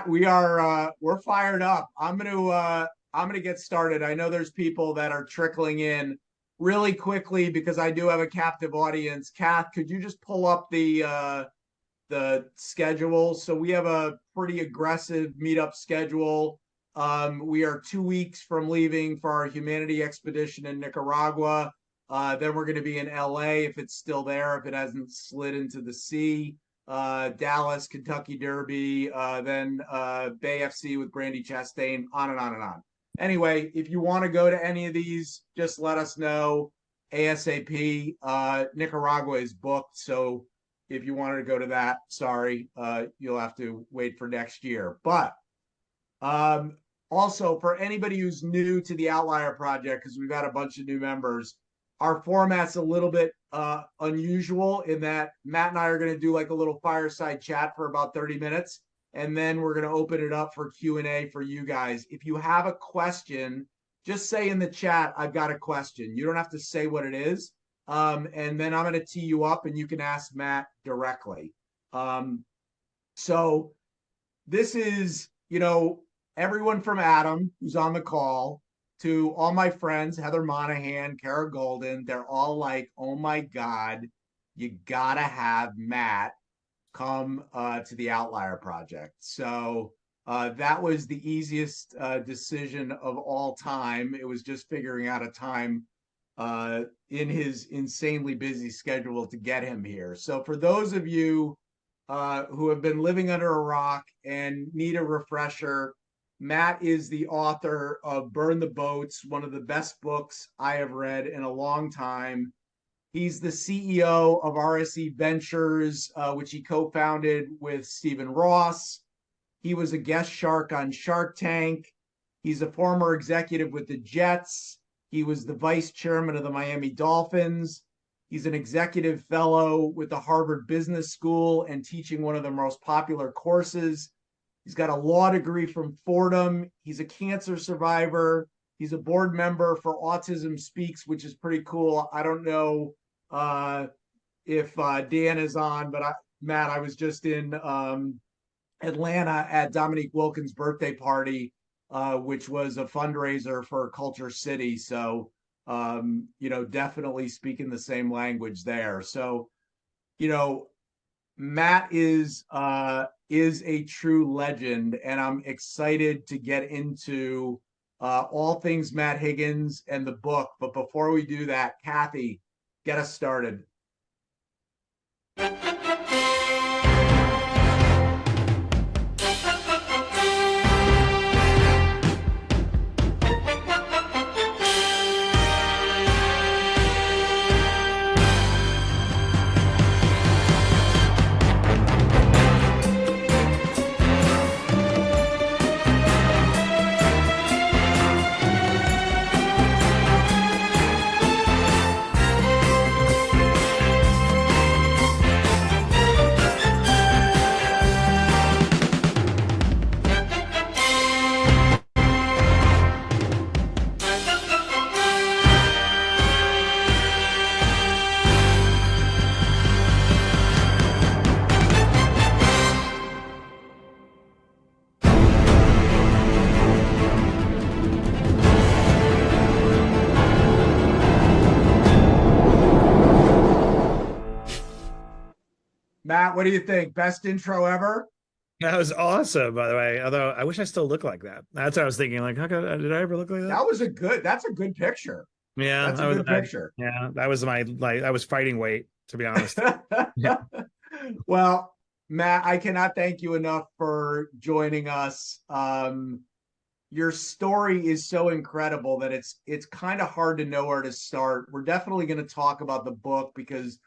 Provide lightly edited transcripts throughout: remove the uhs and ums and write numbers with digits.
We're fired up. I'm gonna get started. I know there's people that are trickling in really quickly because I do have a captive audience. Kath, could you just pull up the schedule? So we have a pretty aggressive meetup schedule. We are 2 weeks from leaving for our humanity expedition in Nicaragua. Then we're going to be in LA if it's still there, if it hasn't slid into the sea. Dallas, Kentucky Derby, then Bay FC with Brandy Chastain, on and on and on. Anyway, if you want to go to any of these, just let us know ASAP. Nicaragua is booked, so if you wanted to go to that, sorry, you'll have to wait for next year. But also, for anybody who's new to the Outlier Project, because we've got a bunch of new members, our format's a little bit unusual in that Matt and I are going to do like a little fireside chat for about 30 minutes, and then we're going to open it up for Q&A for you guys. If you have a question, just say in the chat, I've got a question. You don't have to say what it is. And then I'm going to tee you up and you can ask Matt directly. So this is, everyone from Adam, who's on the call, to all my friends, Heather Monahan, Kara Golden. They're all like, oh my God, you got to have Matt come to the Outlier Project. So that was the easiest decision of all time. It was just figuring out a time in his insanely busy schedule to get him here. So for those of you who have been living under a rock and need a refresher, Matt is the author of Burn the Boats, one of the best books I have read in a long time. He's the CEO of RSE Ventures, which he co-founded with Stephen Ross. He was a guest shark on Shark Tank. He's a former executive with the Jets. He was the vice chairman of the Miami Dolphins. He's an executive fellow with the Harvard Business School and teaching one of the most popular courses. He's got a law degree from Fordham. He's a cancer survivor. He's a board member for Autism Speaks, which is pretty cool. I don't know if Dan is on, but Matt, I was just in Atlanta at Dominique Wilkins' birthday party, which was a fundraiser for Culture City. So, definitely speaking the same language there. So, Matt is a true legend, and I'm excited to get into all things Matt Higgins and the book. But before we do that, Kathy, get us started. Matt, what do you think? Best intro ever? That was awesome, by the way. Although I wish I still looked like that. That's what I was thinking. Like, did I ever look like that? That's a good picture. Yeah, that's a good picture. Yeah, that was I was fighting weight, to be honest. Yeah. Well, Matt, I cannot thank you enough for joining us. Your story is so incredible that it's kind of hard to know where to start. We're definitely going to talk about the book because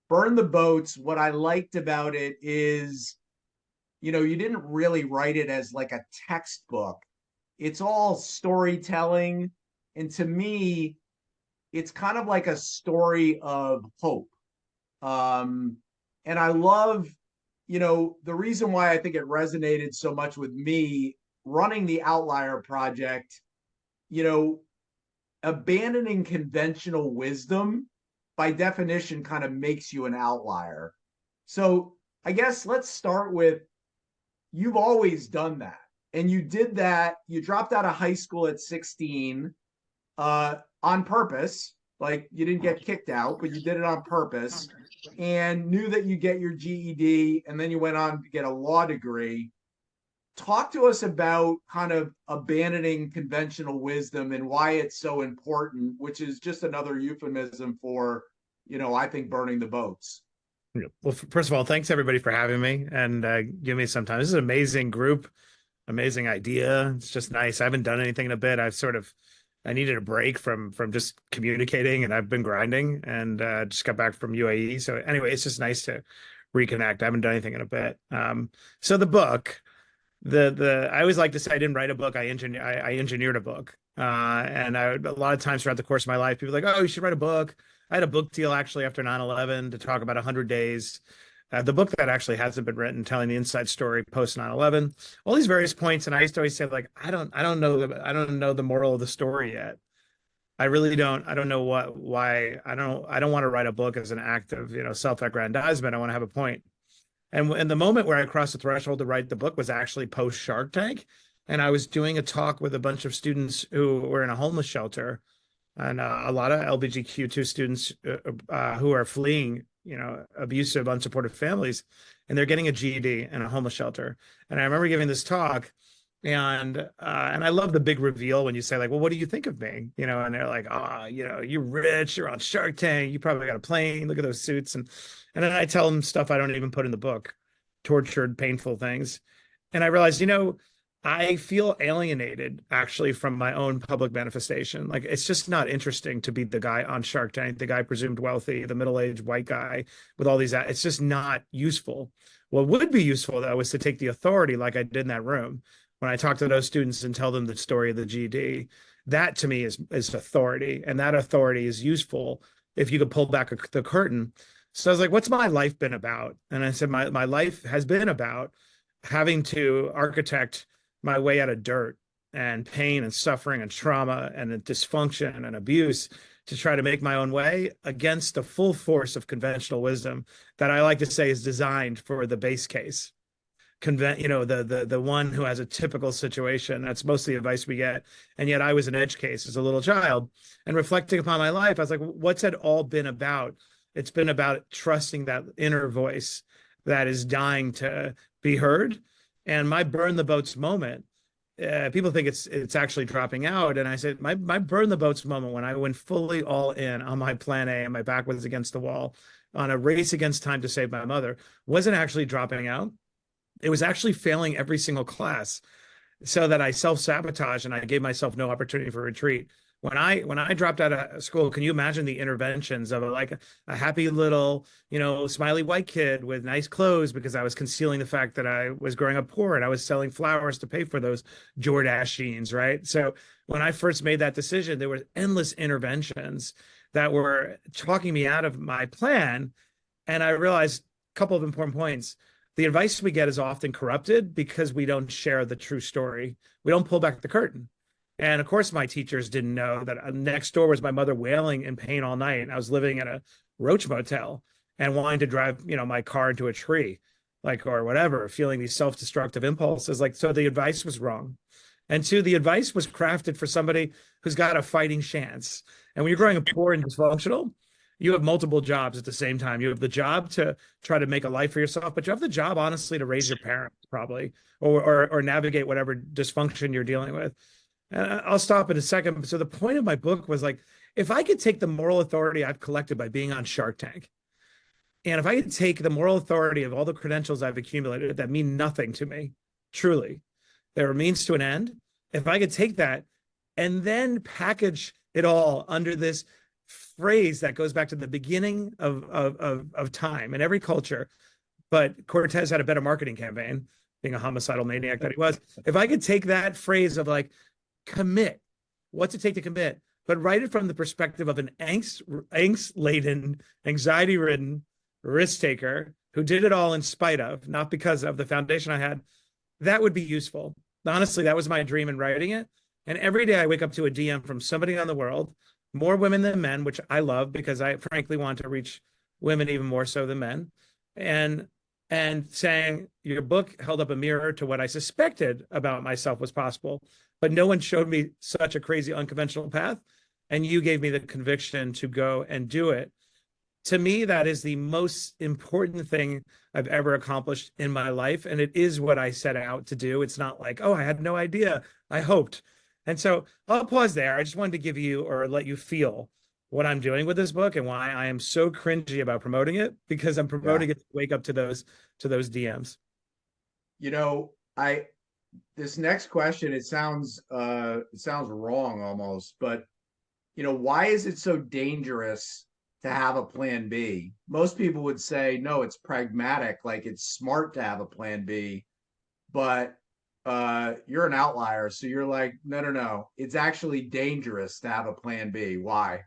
Burn the Boats, what I liked about it is, you didn't really write it as like a textbook. It's all storytelling. And to me, it's kind of like a story of hope. And I love, the reason why I think it resonated so much with me running the Outlier Project, abandoning conventional wisdom by definition kind of makes you an outlier. So I guess let's start with, you've always done that. And you did that, you dropped out of high school at 16 on purpose. Like you didn't get kicked out, but you did it on purpose and knew that you get your GED and then you went on to get a law degree. Talk to us about kind of abandoning conventional wisdom and why it's so important, which is just another euphemism for, I think burning the boats. Yeah. Well, first of all, thanks everybody for having me and give me some time. This is an amazing group, amazing idea. It's just nice. I haven't done anything in a bit. I needed a break from just communicating, and I've been grinding and just got back from UAE. So anyway, it's just nice to reconnect. I haven't done anything in a bit. So the book, the I always like to say I didn't write a book. I engineered a book. And a lot of times throughout the course of my life, people are like, oh, you should write a book. I had a book deal actually after 9/11 to talk about 100 days. The book that actually hasn't been written, telling the inside story post 9/11, all these various points. And I used to always say, like, I don't know the moral of the story yet. I really don't. I don't know why. I don't want to write a book as an act of, self-aggrandizement. I want to have a point. And the moment where I crossed the threshold to write the book was actually post Shark Tank. And I was doing a talk with a bunch of students who were in a homeless shelter, and a lot of LGBTQ2 students who are fleeing, abusive, unsupportive families, and they're getting a GED in a homeless shelter. And I remember giving this talk, and I love the big reveal when you say, like, well, what do you think of me? And they're like, you're rich, you're on Shark Tank, you probably got a plane, look at those suits. And then I tell them stuff I don't even put in the book, tortured, painful things. And I realized, I feel alienated actually from my own public manifestation. Like, it's just not interesting to be the guy on Shark Tank, the guy presumed wealthy, the middle-aged white guy with all these. It's just not useful. What would be useful, though, is to take the authority like I did in that room when I talk to those students and tell them the story of the GD. That to me is authority. And that authority is useful if you could pull back the curtain. So I was like, what's my life been about? And I said, my life has been about having to architect my way out of dirt and pain and suffering and trauma and dysfunction and abuse to try to make my own way against the full force of conventional wisdom that I like to say is designed for the base case. The one who has a typical situation. That's most of the advice we get. And yet I was an edge case as a little child, and reflecting upon my life, I was like, what's it all been about? It's been about trusting that inner voice that is dying to be heard. And my burn the boats moment, people think it's actually dropping out. And I said, my burn the boats moment, when I went fully all in on my plan A and my back was against the wall on a race against time to save my mother, wasn't actually dropping out. It was actually failing every single class, so that I self-sabotaged and I gave myself no opportunity for retreat. When I dropped out of school, can you imagine the interventions of a happy little, smiley white kid with nice clothes, because I was concealing the fact that I was growing up poor and I was selling flowers to pay for those Jordache jeans, right? So when I first made that decision, there were endless interventions that were talking me out of my plan. And I realized a couple of important points. The advice we get is often corrupted because we don't share the true story. We don't pull back the curtain. And of course, my teachers didn't know that next door was my mother wailing in pain all night. I was living in a roach motel and wanting to drive, my car into a tree, or whatever, feeling these self-destructive impulses. So the advice was wrong. And two, the advice was crafted for somebody who's got a fighting chance. And when you're growing up poor and dysfunctional, you have multiple jobs at the same time. You have the job to try to make a life for yourself, but you have the job, honestly, to raise your parents, probably, or navigate whatever dysfunction you're dealing with. And I'll stop in a second. So the point of my book was, if I could take the moral authority I've collected by being on Shark Tank, and if I could take the moral authority of all the credentials I've accumulated that mean nothing to me, truly, they're a means to an end. If I could take that and then package it all under this phrase that goes back to the beginning of time in every culture, but Cortez had a better marketing campaign, being a homicidal maniac that he was. If I could take that phrase of commit, what's it take to commit, but write it from the perspective of an angst-laden, anxiety-ridden risk taker who did it all in spite of, not because of the foundation I had, that would be useful. Honestly, that was my dream in writing it. And every day I wake up to a DM from somebody on the world, more women than men, which I love because I frankly want to reach women even more so than men. And and saying your book held up a mirror to what I suspected about myself was possible, but no one showed me such a crazy unconventional path. And you gave me the conviction to go and do it. To me, that is the most important thing I've ever accomplished in my life. And it is what I set out to do. It's not like, oh, I had no idea. I hoped. And so I'll pause there. I just wanted to give you or let you feel what I'm doing with this book and why I am so cringy about promoting it, because I'm Yeah. promoting it to wake up to those DMs. You know, I this next question, it sounds wrong almost, but why is it so dangerous to have a plan B? Most people would say, no, it's pragmatic, like it's smart to have a plan B, but you're an outlier. So you're like, no, no, no. It's actually dangerous to have a plan B. Why?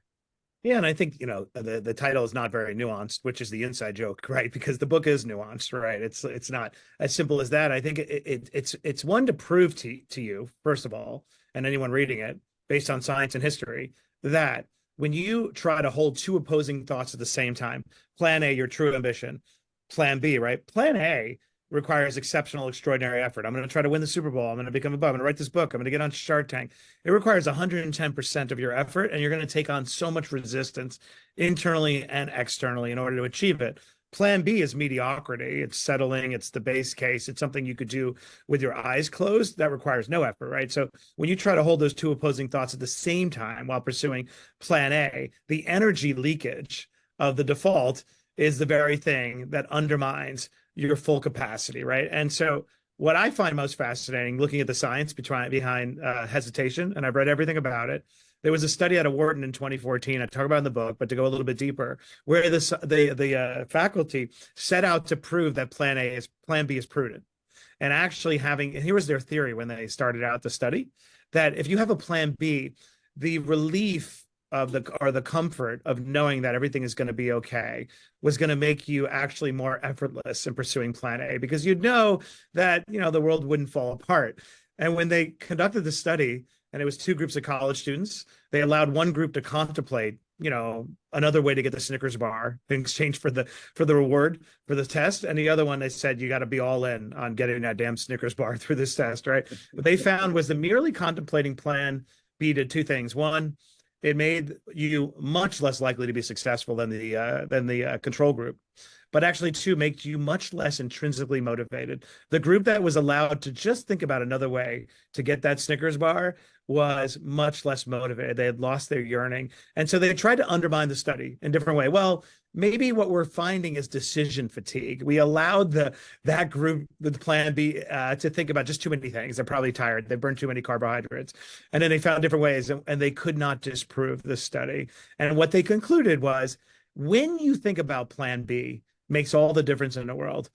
Yeah, and I think the title is not very nuanced, which is the inside joke, right? Because the book is nuanced, right? It's not as simple as that. I think it's one to prove to you, first of all, and anyone reading it, based on science and history, that when you try to hold two opposing thoughts at the same time, plan A, your true ambition, plan B, right? Plan A requires exceptional, extraordinary effort. I'm going to try to win the Super Bowl. I'm going to become above. I'm going to write this book. I'm going to get on Shark Tank. It requires 110% of your effort, and you're going to take on so much resistance internally and externally in order to achieve it. Plan B is mediocrity. It's settling. It's the base case. It's something you could do with your eyes closed. That requires no effort, right? So when you try to hold those two opposing thoughts at the same time while pursuing plan A, the energy leakage of the default is the very thing that undermines your full capacity, right? And so what I find most fascinating, looking at the science behind hesitation, and I've read everything about it. There was a study out of Wharton in 2014. I talk about in the book, but to go a little bit deeper, where the faculty set out to prove that Plan B is prudent, and actually having. And here was their theory when they started out the study, that if you have a Plan B, the relief of the comfort of knowing that everything is going to be okay was going to make you actually more effortless in pursuing plan A, because you'd know that the world wouldn't fall apart. And when they conducted the study, and it was two groups of college students, they allowed one group to contemplate another way to get the Snickers bar in exchange for the reward for the test, and the other one they said you got to be all in on getting that damn Snickers bar through this test, right? What they found was that merely contemplating plan B did two things. One, it made you much less likely to be successful than the control group, but actually two, makes you much less intrinsically motivated. The group that was allowed to just think about another way to get that Snickers bar was much less motivated. They had lost their yearning, and so they tried to undermine the study in a different way. Well, maybe what we're finding is decision fatigue. We allowed that group, the plan B, to think about just too many things. They're probably tired. They burned too many carbohydrates, and then they found different ways, and they could not disprove the study. And what they concluded was, when you think about plan B, makes all the difference in the world.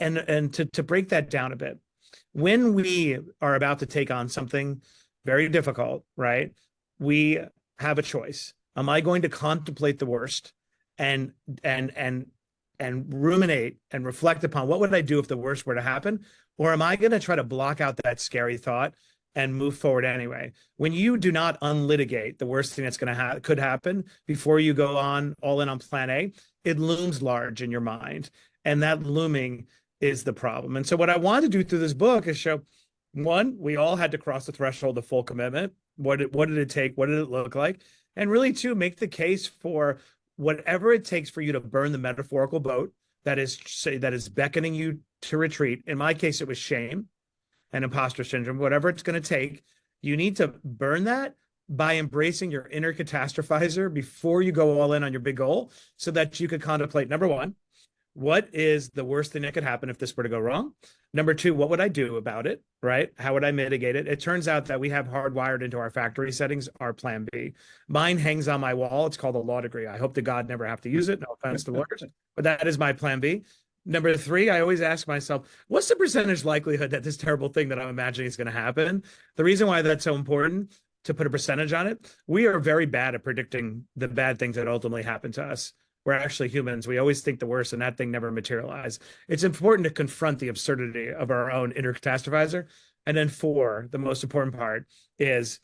And to break that down a bit, when we are about to take on something very difficult, right? We have a choice. Am I going to contemplate the worst and and and and ruminate and reflect upon what would I do if the worst were to happen? Or am I going to try to block out that scary thought and move forward anyway? When you do not unlitigate the worst thing that's going to could happen before you go on all in on plan A, it looms large in your mind. And that looming is the problem. And so what I want to do through this book is show, one, we all had to cross the threshold of full commitment. What did it take? What did it look like? And really, two, make the case for whatever it takes for you to burn the metaphorical boat that is beckoning you to retreat. In my case, it was shame and imposter syndrome. Whatever it's going to take, you need to burn that by embracing your inner catastrophizer before you go all in on your big goal, so that you could contemplate, number one, what is the worst thing that could happen if this were to go wrong? Number two, what would I do about it, right? How would I mitigate it? It turns out that we have hardwired into our factory settings our plan B. Mine hangs on my wall. It's called a law degree. I hope to God never have to use it. No offense to lawyers, but that is my plan B. Number three, I always ask myself, what's the percentage likelihood that this terrible thing that I'm imagining is going to happen? The reason why that's so important, to put a percentage on it, we are very bad at predicting the bad things that ultimately happen to us. We're actually humans. We always think the worst, and that thing never materialized. It's important to confront the absurdity of our own inner catastrophizer. And then four, the most important part is,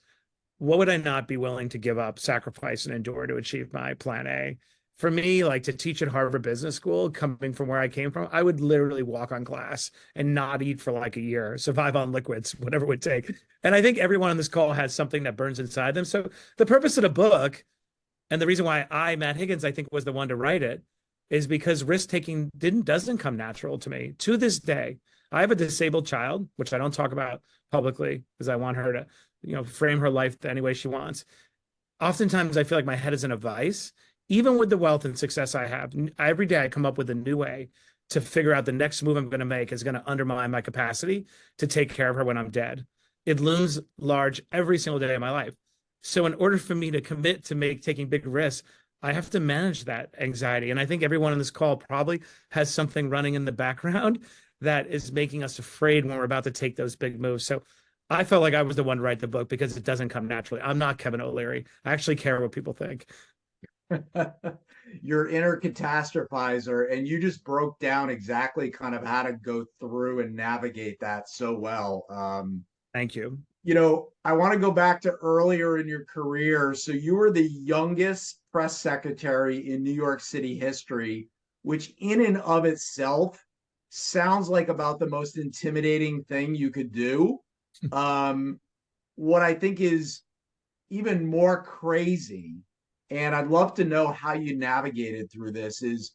what would I not be willing to give up, sacrifice, and endure to achieve my plan A? for me, like to teach at Harvard Business School, coming from where I came from, I would literally walk on glass and not eat for like a year, survive on liquids, whatever it would take. And I think everyone on this call has something that burns inside them. So the purpose of the book, and the reason why Matt Higgins, I think was the one to write it, is because risk taking doesn't come natural to me. To this day, I have a disabled child, which I don't talk about publicly because I want her to, frame her life any way she wants. Oftentimes I feel like my head is in a vice. Even with the wealth and success I have, every day I come up with a new way to figure out the next move I'm going to make is going to undermine my capacity to take care of her when I'm dead. It looms large every single day of my life. So in order for me to commit to taking big risks, I have to manage that anxiety. And I think everyone on this call probably has something running in the background that is making us afraid when we're about to take those big moves. So I felt like I was the one to write the book because it doesn't come naturally. I'm not Kevin O'Leary. I actually care what people think. Your inner catastrophizer, and you just broke down exactly kind of how to go through and navigate that so well. Thank you. I want to go back to earlier in your career. So you were the youngest press secretary in New York City history, which in and of itself sounds like about the most intimidating thing you could do. What I think is even more crazy, and I'd love to know how you navigated through this, is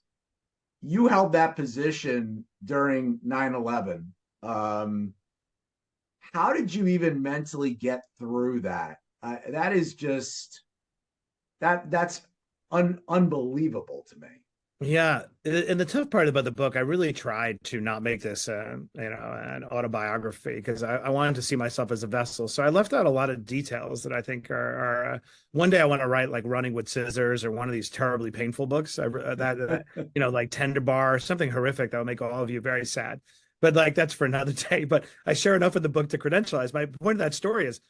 you held that position during 9/11. How did you even mentally get through that? That is just that's unbelievable to me. Yeah, and the tough part about the book, I really tried to not make this, an autobiography because I wanted to see myself as a vessel. So I left out a lot of details that I think one day I want to write like Running with Scissors or one of these terribly painful books. Like Tender Bar, something horrific that will make all of you very sad. But like that's for another day. But I share enough of the book to credentialize. My point of that story is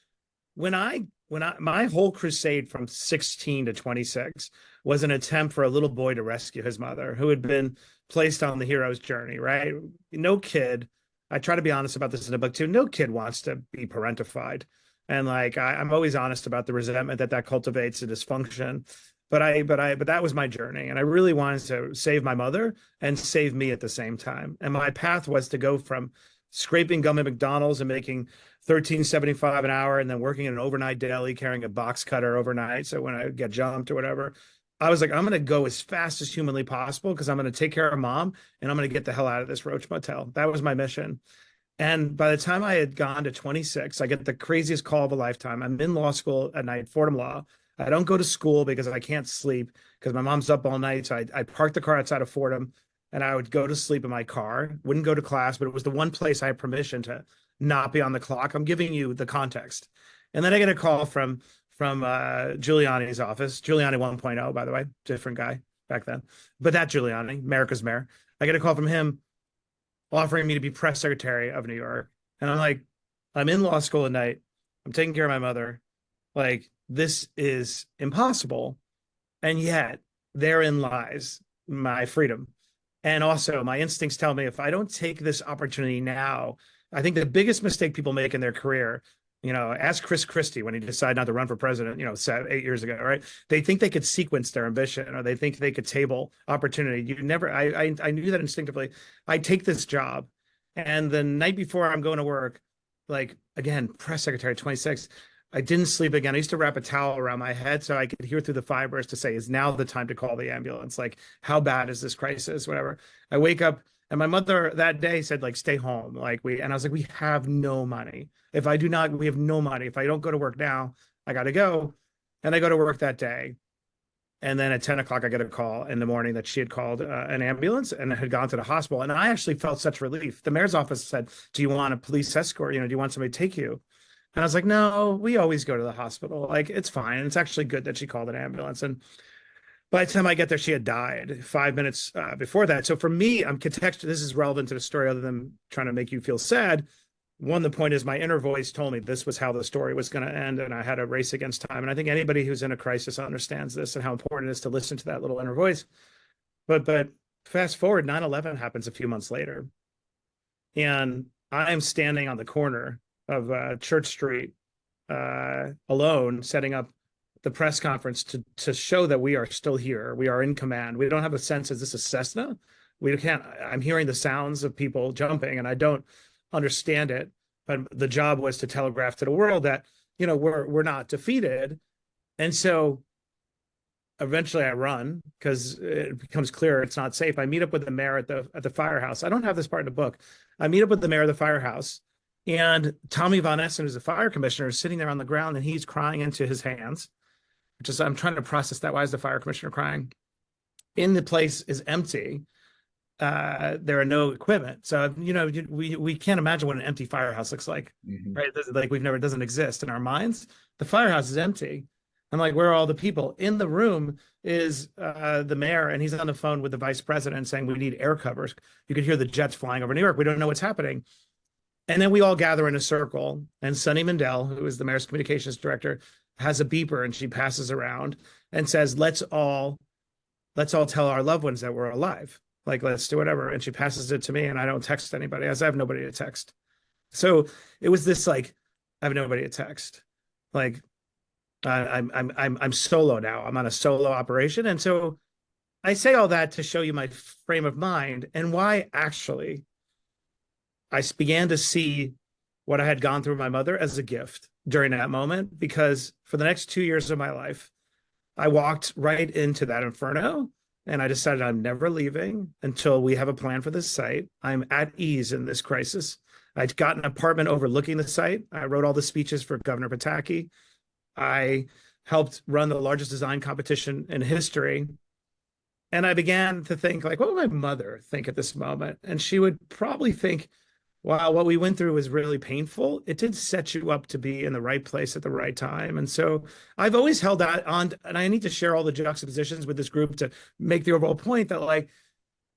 my whole crusade from 16 to 26 was an attempt for a little boy to rescue his mother who had been placed on the hero's journey, right? No kid, I try to be honest about this in the book too, no kid wants to be parentified. And like I'm always honest about the resentment that cultivates the dysfunction. But that was my journey. And I really wanted to save my mother and save me at the same time. And my path was to go from scraping gum at McDonald's and making $13.75 an hour and then working in an overnight deli carrying a box cutter overnight. So when I get jumped or whatever, I was like, I'm going to go as fast as humanly possible because I'm going to take care of mom and I'm going to get the hell out of this Roach Motel. That was my mission. And by the time I had gone to 26, I get the craziest call of a lifetime. I'm in law school at night, Fordham Law. I don't go to school because I can't sleep because my mom's up all night. So I parked the car outside of Fordham and I would go to sleep in my car, wouldn't go to class, but it was the one place I had permission to not be on the clock. I'm giving you the context. And then I get a call from Giuliani's office, Giuliani 1.0, by the way, different guy back then, but that Giuliani, America's mayor. I get a call from him offering me to be press secretary of New York. And I'm like, I'm in law school at night. I'm taking care of my mother. Like, this is impossible. And yet therein lies my freedom. And also my instincts tell me if I don't take this opportunity now, I think the biggest mistake people make in their career, ask Chris Christie when he decided not to run for president, 8 years ago, right? They think they could sequence their ambition or they think they could table opportunity. I knew that instinctively. I take this job. And the night before I'm going to work, like again, press secretary 26, I didn't sleep again. I used to wrap a towel around my head so I could hear through the fibers to say, is now the time to call the ambulance? Like, how bad is this crisis? Whatever. I wake up and my mother that day said, like, stay home. And I was like, we have no money. If I do not, we have no money. If I don't go to work now, I got to go. And I go to work that day. And then at 10 o'clock, I get a call in the morning that she had called an ambulance and had gone to the hospital. And I actually felt such relief. The mayor's office said, do you want a police escort? Do you want somebody to take you? And I was like, no, we always go to the hospital. Like, it's fine. And it's actually good that she called an ambulance. And by the time I get there, she had died 5 minutes before that. So for me, I'm contextual. This is relevant to the story other than trying to make you feel sad. One, the point is my inner voice told me this was how the story was going to end. And I had a race against time. And I think anybody who's in a crisis understands this and how important it is to listen to that little inner voice. But fast forward, 9/11 happens a few months later. And I'm standing on the corner of Church Street alone, setting up the press conference to show that we are still here. We are in command. We don't have a sense, is this a Cessna? We can't, I'm hearing the sounds of people jumping and I don't understand it. But the job was to telegraph to the world that, we're not defeated. And so eventually I run because it becomes clear it's not safe. I meet up with the mayor at the firehouse. I don't have this part in the book. I meet up with the mayor of the firehouse, and Tommy Von Essen, who's the fire commissioner, is sitting there on the ground and he's crying into his hands, which is, I'm trying to process that. Why is the fire commissioner crying? In the place is empty. There are no equipment. So, we can't imagine what an empty firehouse looks like, right? Like it doesn't exist in our minds. The firehouse is empty. I'm like, where are all the people? In the room is the mayor, and he's on the phone with the vice president saying, we need air covers. You could hear the jets flying over New York. We don't know what's happening. And then we all gather in a circle, and Sunny Mandel, who is the mayor's communications director, has a beeper, and she passes around and says, let's all tell our loved ones that we're alive. Like, let's do whatever. And she passes it to me, and I don't text anybody. I have nobody to text. So it was this, like, I have nobody to text. Like, I'm solo now. I'm on a solo operation. And so I say all that to show you my frame of mind and why actually I began to see what I had gone through with my mother as a gift during that moment, because for the next 2 years of my life, I walked right into that inferno, and I decided I'm never leaving until we have a plan for this site. I'm at ease in this crisis. I'd got an apartment overlooking the site. I wrote all the speeches for Governor Pataki. I helped run the largest design competition in history. And I began to think, like, what would my mother think at this moment? And she would probably think, wow, what we went through was really painful. It did set you up to be in the right place at the right time. And so I've always held that on, and I need to share all the juxtapositions with this group to make the overall point that, like,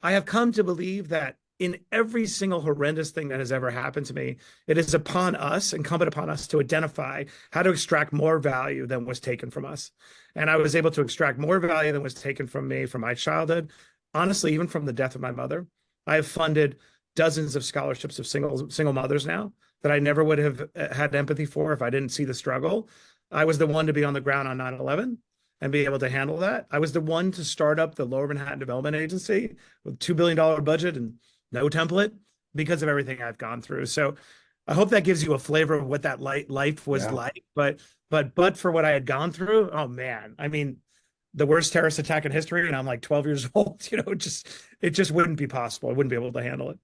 I have come to believe that in every single horrendous thing that has ever happened to me, it is incumbent upon us to identify how to extract more value than was taken from us. And I was able to extract more value than was taken from me from my childhood. Honestly, even from the death of my mother, I have funded dozens of scholarships of single mothers now that I never would have had empathy for if I didn't see the struggle. I was the one to be on the ground on 9/11 and be able to handle that. I was the one to start up the Lower Manhattan Development Agency with $2 billion budget and no template because of everything I've gone through. So I hope that gives you a flavor of what that life was like. But for what I had gone through, oh man, I mean, the worst terrorist attack in history, and I'm like 12 years old, it just wouldn't be possible. I wouldn't be able to handle it.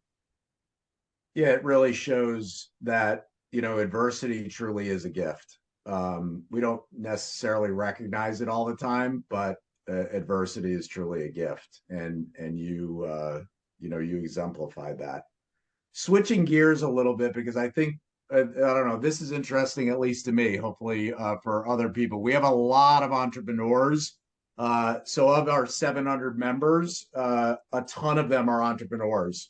Yeah, it really shows that, adversity truly is a gift. We don't necessarily recognize it all the time, but adversity is truly a gift. And you exemplify that. Switching gears a little bit, because I think, I don't know, this is interesting, at least to me, hopefully for other people. We have a lot of entrepreneurs. So of our 700 members, a ton of them are entrepreneurs.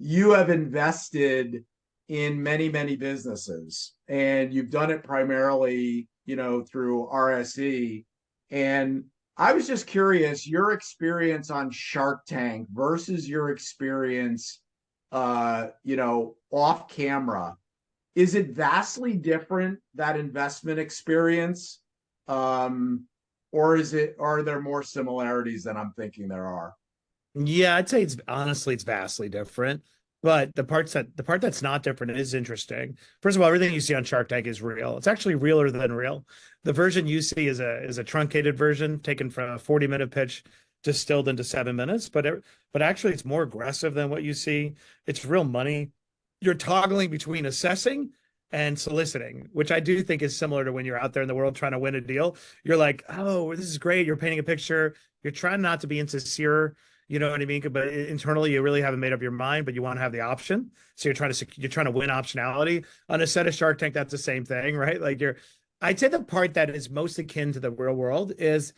You have invested in many, many businesses, and you've done it primarily, through RSE. And I was just curious, your experience on Shark Tank versus your experience, off camera. Is it vastly different, that investment experience? Or are there more similarities than I'm thinking there are? Yeah, I'd say it's vastly different. But the part that's not different is interesting. First of all, everything you see on Shark Tank is real. It's actually realer than real. The version you see is a truncated version taken from a 40-minute pitch, distilled into 7 minutes. But actually, it's more aggressive than what you see. It's real money. You're toggling between assessing and soliciting, which I do think is similar to when you're out there in the world trying to win a deal. You're like, oh, this is great. You're painting a picture. You're trying not to be insincere. You know what I mean? But internally, you really haven't made up your mind, but you want to have the option. So you're trying to win optionality. On a set of Shark Tank, that's the same thing, right? Like I'd say the part that is most akin to the real world is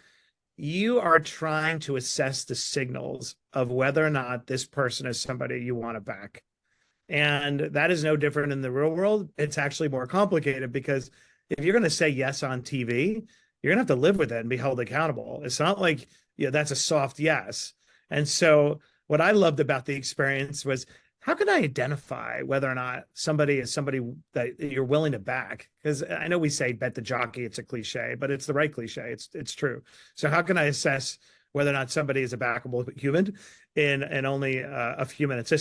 you are trying to assess the signals of whether or not this person is somebody you want to back. And that is no different in the real world. It's actually more complicated because if you're going to say yes on TV, you're going to have to live with it and be held accountable. It's not like, that's a soft yes. And so what I loved about the experience was how can I identify whether or not somebody is somebody that you're willing to back? Because I know we say bet the jockey, it's a cliche, but it's the right cliche. It's true. So how can I assess whether or not somebody is a backable human in only a few minutes?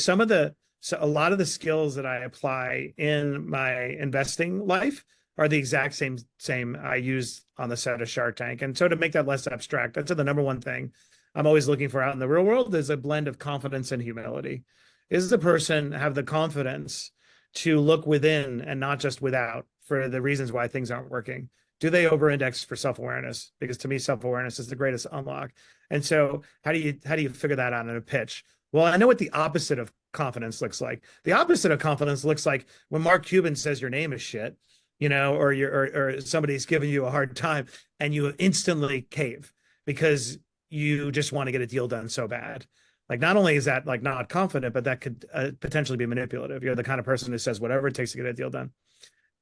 So a lot of the skills that I apply in my investing life are the exact same I use on the set of Shark Tank. And so to make that less abstract, that's the number one thing I'm always looking for out in the real world is a blend of confidence and humility. Is the person have the confidence to look within and not just without for the reasons why things aren't working? Do they over-index for self-awareness? Because to me, self-awareness is the greatest unlock. And so how do you figure that out in a pitch? Well, I know what the opposite of confidence looks like. The opposite of confidence looks like when Mark Cuban says your name is shit, or or somebody's giving you a hard time and you instantly cave because you just want to get a deal done so bad. Like, not only is that like not confident, but that could potentially be manipulative. You're the kind of person who says whatever it takes to get a deal done.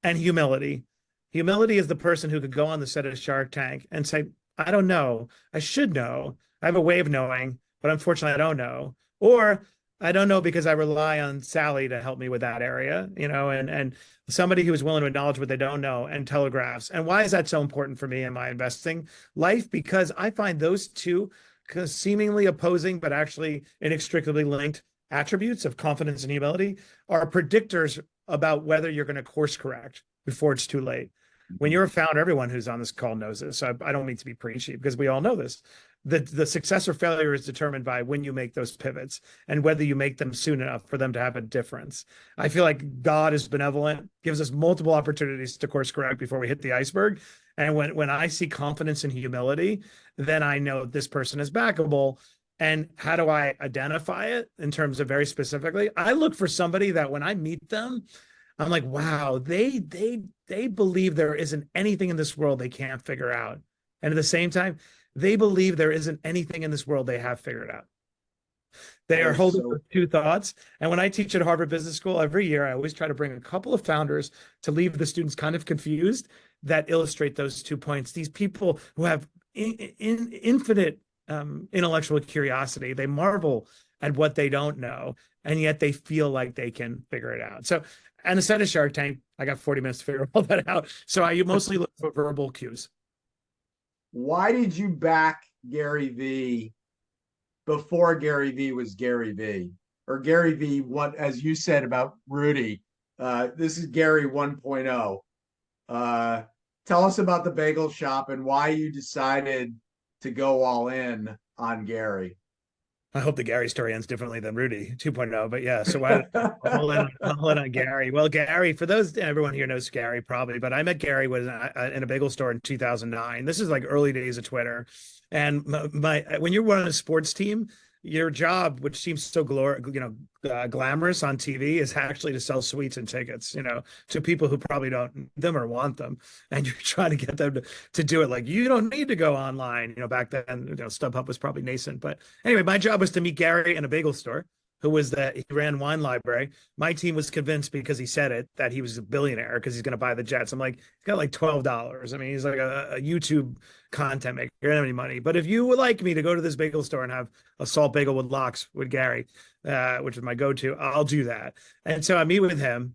And humility. Humility is the person who could go on the set of Shark Tank and say, I don't know. I should know. I have a way of knowing, but unfortunately, I don't know. Or I don't know because I rely on Sally to help me with that area, and somebody who is willing to acknowledge what they don't know and telegraphs. And why is that so important for me in my investing life? Because I find those two seemingly opposing, but actually inextricably linked attributes of confidence and humility are predictors about whether you're going to course correct before it's too late. When you're a founder, everyone who's on this call knows this. So I don't mean to be preachy because we all know this. The success or failure is determined by when you make those pivots and whether you make them soon enough for them to have a difference. I feel like God is benevolent, gives us multiple opportunities to course correct before we hit the iceberg. And when I see confidence and humility, then I know this person is backable. And how do I identify it in terms of very specifically? I look for somebody that when I meet them, I'm like, wow, they believe there isn't anything in this world they can't figure out. And at the same time, they believe there isn't anything in this world they have figured out. They are holding those two thoughts. And when I teach at Harvard Business School every year, I always try to bring a couple of founders to leave the students kind of confused that illustrate those 2 points. These people who have infinite intellectual curiosity, they marvel at what they don't know, and yet they feel like they can figure it out. So, and instead of Shark Tank, I got 40 minutes to figure all that out. So I mostly look for verbal cues. Why did you back Gary V before Gary V was Gary V? Or Gary V, what, as you said about Rudy, this is Gary 1.0. Tell us about the bagel shop and why you decided to go all in on Gary. I hope the Gary story ends differently than Rudy 2.0, but yeah. So why I'll let on Gary. Well, Gary, for those, everyone here knows Gary probably, but I met Gary was in a bagel store in 2009. This is like early days of Twitter. And when you're running a sports team, your job, which seems so glamorous on TV, is actually to sell sweets and tickets, to people who probably don't need them or want them. And you're trying to get them to do it. Like, you don't need to go online. Back then, StubHub was probably nascent. But anyway, my job was to meet Gary in a bagel store, he ran Wine Library. My team was convinced because he said it that he was a billionaire because he's going to buy the jets. I'm like, he's got like $12. I mean, he's like a YouTube content maker. He doesn't have any money. But if you would like me to go to this bagel store and have a salt bagel with lox with Gary, which is my go-to, I'll do that. And so I meet with him.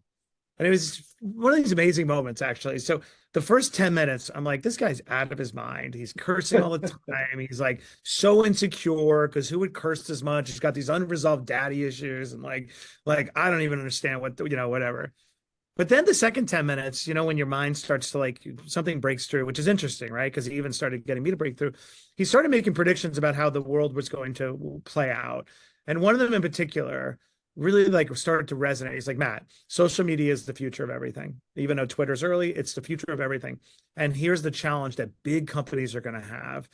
And it was one of these amazing moments, actually. So the first 10 minutes, I'm like, this guy's out of his mind. He's cursing all the time. He's like so insecure because who would curse this much? He's got these unresolved daddy issues. And like, I don't even understand whatever. But then the second 10 minutes, when your mind starts to something breaks through, which is interesting, right? Because he even started getting me to break through. He started making predictions about how the world was going to play out. And one of them in particular really started to resonate. He's like, Matt, social media is the future of everything. Even though Twitter's early, it's the future of everything. And here's the challenge that big companies are going to have.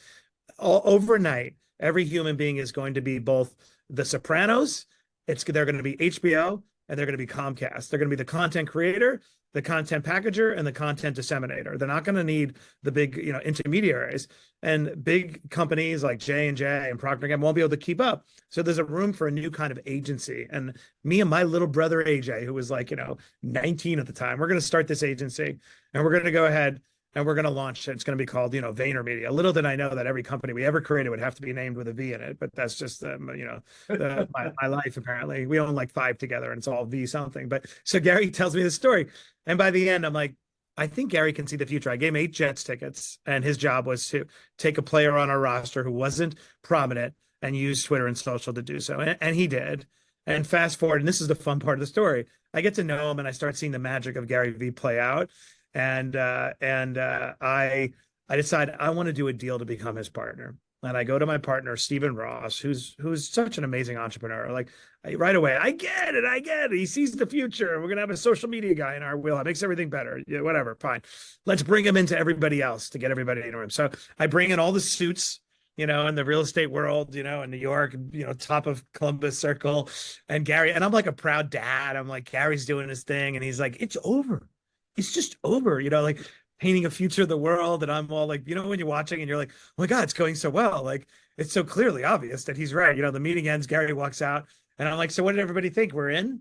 Overnight, every human being is going to be both The Sopranos, they're going to be HBO, and they're going to be Comcast. They're going to be the content creator, the content packager, and the content disseminator. They're not going to need the big, intermediaries. And big companies like J&J and Procter & Gamble won't be able to keep up. So there's a room for a new kind of agency. And me and my little brother, AJ, who was 19 at the time, we're going to start this agency. And we're going to go ahead and we're going to launch it. It's going to be called, VaynerMedia. Little did I know that every company we ever created would have to be named with a V in it, but that's just my life. Apparently, we own like five together, and it's all V something. But so Gary tells me this story, and by the end, I'm like, I think Gary can see the future. I gave him 8 Jets tickets, and his job was to take a player on our roster who wasn't prominent and use Twitter and social to do so, and he did. And fast forward, and this is the fun part of the story. I get to know him, and I start seeing the magic of Gary V play out, and I decide I want to do a deal to become his partner. And I go to my partner, Stephen Ross, who's such an amazing entrepreneur. Like right away, I get it. I get it. He sees the future. We're gonna have a social media guy in our wheel. It makes everything better. Yeah, whatever, fine. Let's bring him into everybody else to get everybody in a room. So I bring in all the suits, in the real estate world, in New York, top of Columbus Circle, and Gary. And I'm like a proud dad. I'm like, Gary's doing his thing, and he's like, it's over. It's just over, like painting a future of the world. And I'm all like, when you're watching and you're like, oh my God, it's going so well. Like, it's so clearly obvious that he's right. The meeting ends, Gary walks out, and I'm like, so what did everybody think? We're in?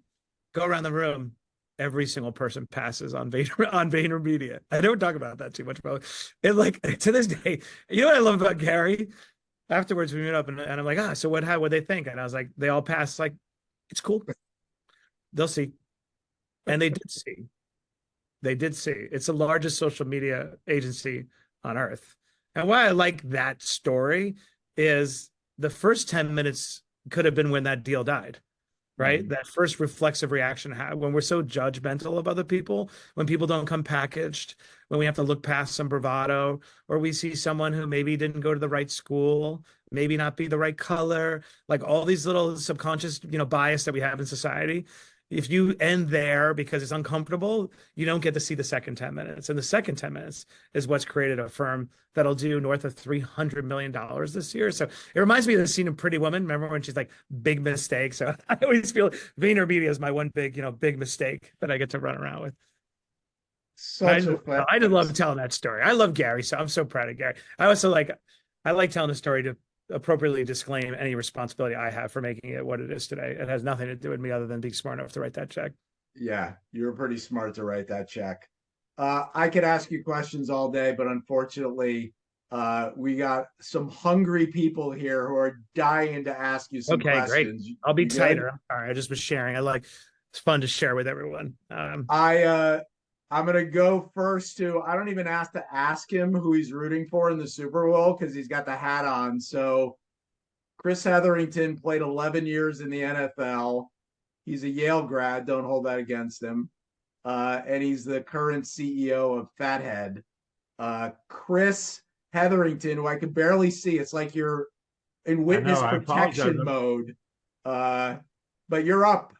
Go around the room. Every single person passes on VaynerMedia. I don't talk about that too much, but it like to this day, what I love about Gary? Afterwards, we meet up and I'm like, so what they think? And I was like, they all passed. Like, it's cool. They'll see. And they did see. They did see. It's the largest social media agency on earth. And why I like that story is the first 10 minutes could have been when that deal died, right? Mm-hmm. That first reflexive reaction, when we're so judgmental of other people, when people don't come packaged, when we have to look past some bravado, or we see someone who maybe didn't go to the right school, maybe not be the right color, like all these little subconscious, bias that we have in society. If you end there because it's uncomfortable, you don't get to see the second 10 minutes. And the second 10 minutes is what's created a firm that'll do north of $300 million this year. So it reminds me of the scene in Pretty Woman. Remember when she's like, big mistake? So I always feel VaynerMedia is my one big mistake that I get to run around with. I just love telling that story. I love Gary, so I'm so proud of Gary. I like telling the story to appropriately disclaim any responsibility I have for making it what it is today. It has nothing to do with me other than being smart enough to write that check. Yeah, you're pretty smart to write that check. I could ask you questions all day, but unfortunately, we got some hungry people here who are dying to ask you some questions. Great. I'll be tighter. All right, I just was sharing. It's fun to share with everyone. I'm gonna go first to. I don't even have to ask him who he's rooting for in the Super Bowl because he's got the hat on. So, Chris Hetherington played 11 years in the NFL. He's a Yale grad. Don't hold that against him. And he's the current CEO of Fathead. Chris Hetherington, who I could barely see. It's like you're in witness protection mode. But you're up.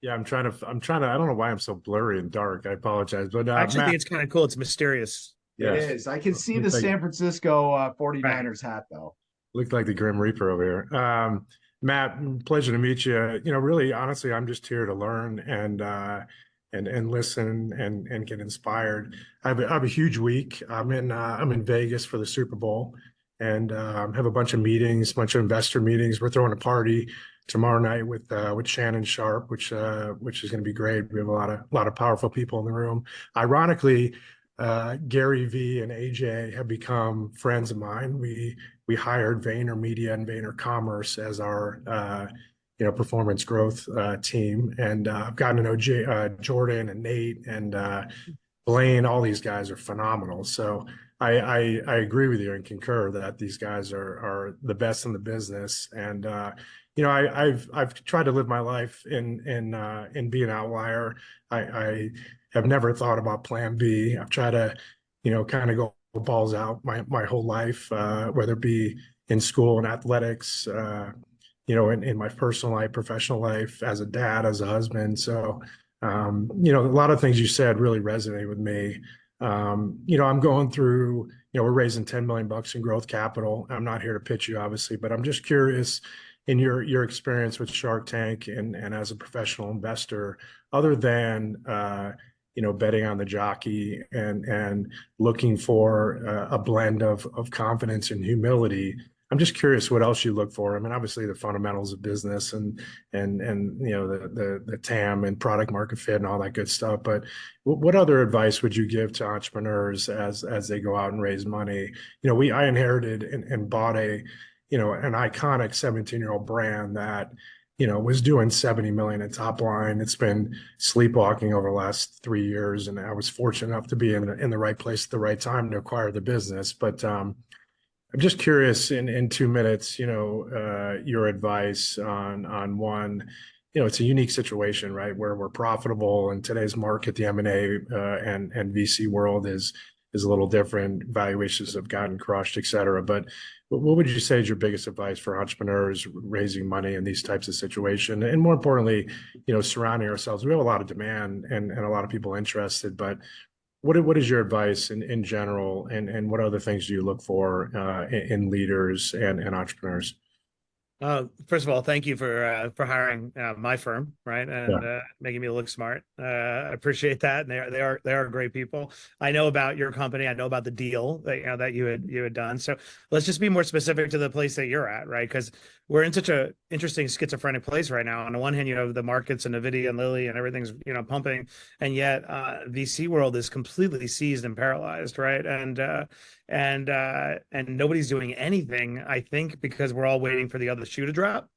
Yeah, I'm trying to, I don't know why I'm so blurry and dark. I apologize. But I actually think it's kind of cool. It's mysterious. Yes. It is. I can see the San Francisco 49ers hat, though. Looked like the Grim Reaper over here. Matt, pleasure to meet you. Really, honestly, I'm just here to learn and listen and get inspired. I have a huge week. I'm in Vegas for the Super Bowl and have a bunch of meetings, bunch of investor meetings. We're throwing a party tomorrow night with Shannon Sharp, which is going to be great. We have a lot of powerful people in the room. Ironically, Gary V and AJ have become friends of mine. We hired VaynerMedia and VaynerCommerce as our performance growth team, and I've gotten to know Jordan and Nate and Blaine. All these guys are phenomenal. So I agree with you and concur that these guys are the best in the business. And I've tried to live my life in being an outlier. I have never thought about plan B. I've tried to, kind of go balls out my whole life, whether it be in school and athletics, in my personal life, professional life, as a dad, as a husband. So, a lot of things you said really resonate with me. I'm going through, we're raising $10 million in growth capital. I'm not here to pitch you, obviously, but I'm just curious in your experience with Shark Tank and as a professional investor, other than, betting on the jockey and looking for a blend of confidence and humility. I'm just curious what else you look for. I mean, obviously the fundamentals of business and you know the TAM and product market fit and all that good stuff. But what other advice would you give to entrepreneurs as they go out and raise money? You know, I inherited and bought an iconic 17-year-old brand that was doing 70 million in top line. It's been sleepwalking over the last 3 years, and I was fortunate enough to be in the right place at the right time to acquire the business. But I'm just curious in 2 minutes, your advice on one. It's a unique situation, right? Where we're profitable in today's market. The M&A and VC world is a little different. Valuations have gotten crushed, et cetera. But what would you say is your biggest advice for entrepreneurs raising money in these types of situations? And more importantly, surrounding ourselves. We have a lot of demand and a lot of people interested, but what is your advice in general, and what other things do you look for in leaders and entrepreneurs? First of all, thank you for hiring my firm, right, and Yeah. making me look smart. I appreciate that, and they are great people. I know about your company. I know about the deal that you had done. So let's just be more specific to the place that you're at, right? Because we're in such a interesting schizophrenic place right now. On the one hand, you have the markets and Nvidia and Lilly and everything's pumping, and yet VC world is completely seized and paralyzed, right? And nobody's doing anything, I think, because we're all waiting for the other shoe to drop,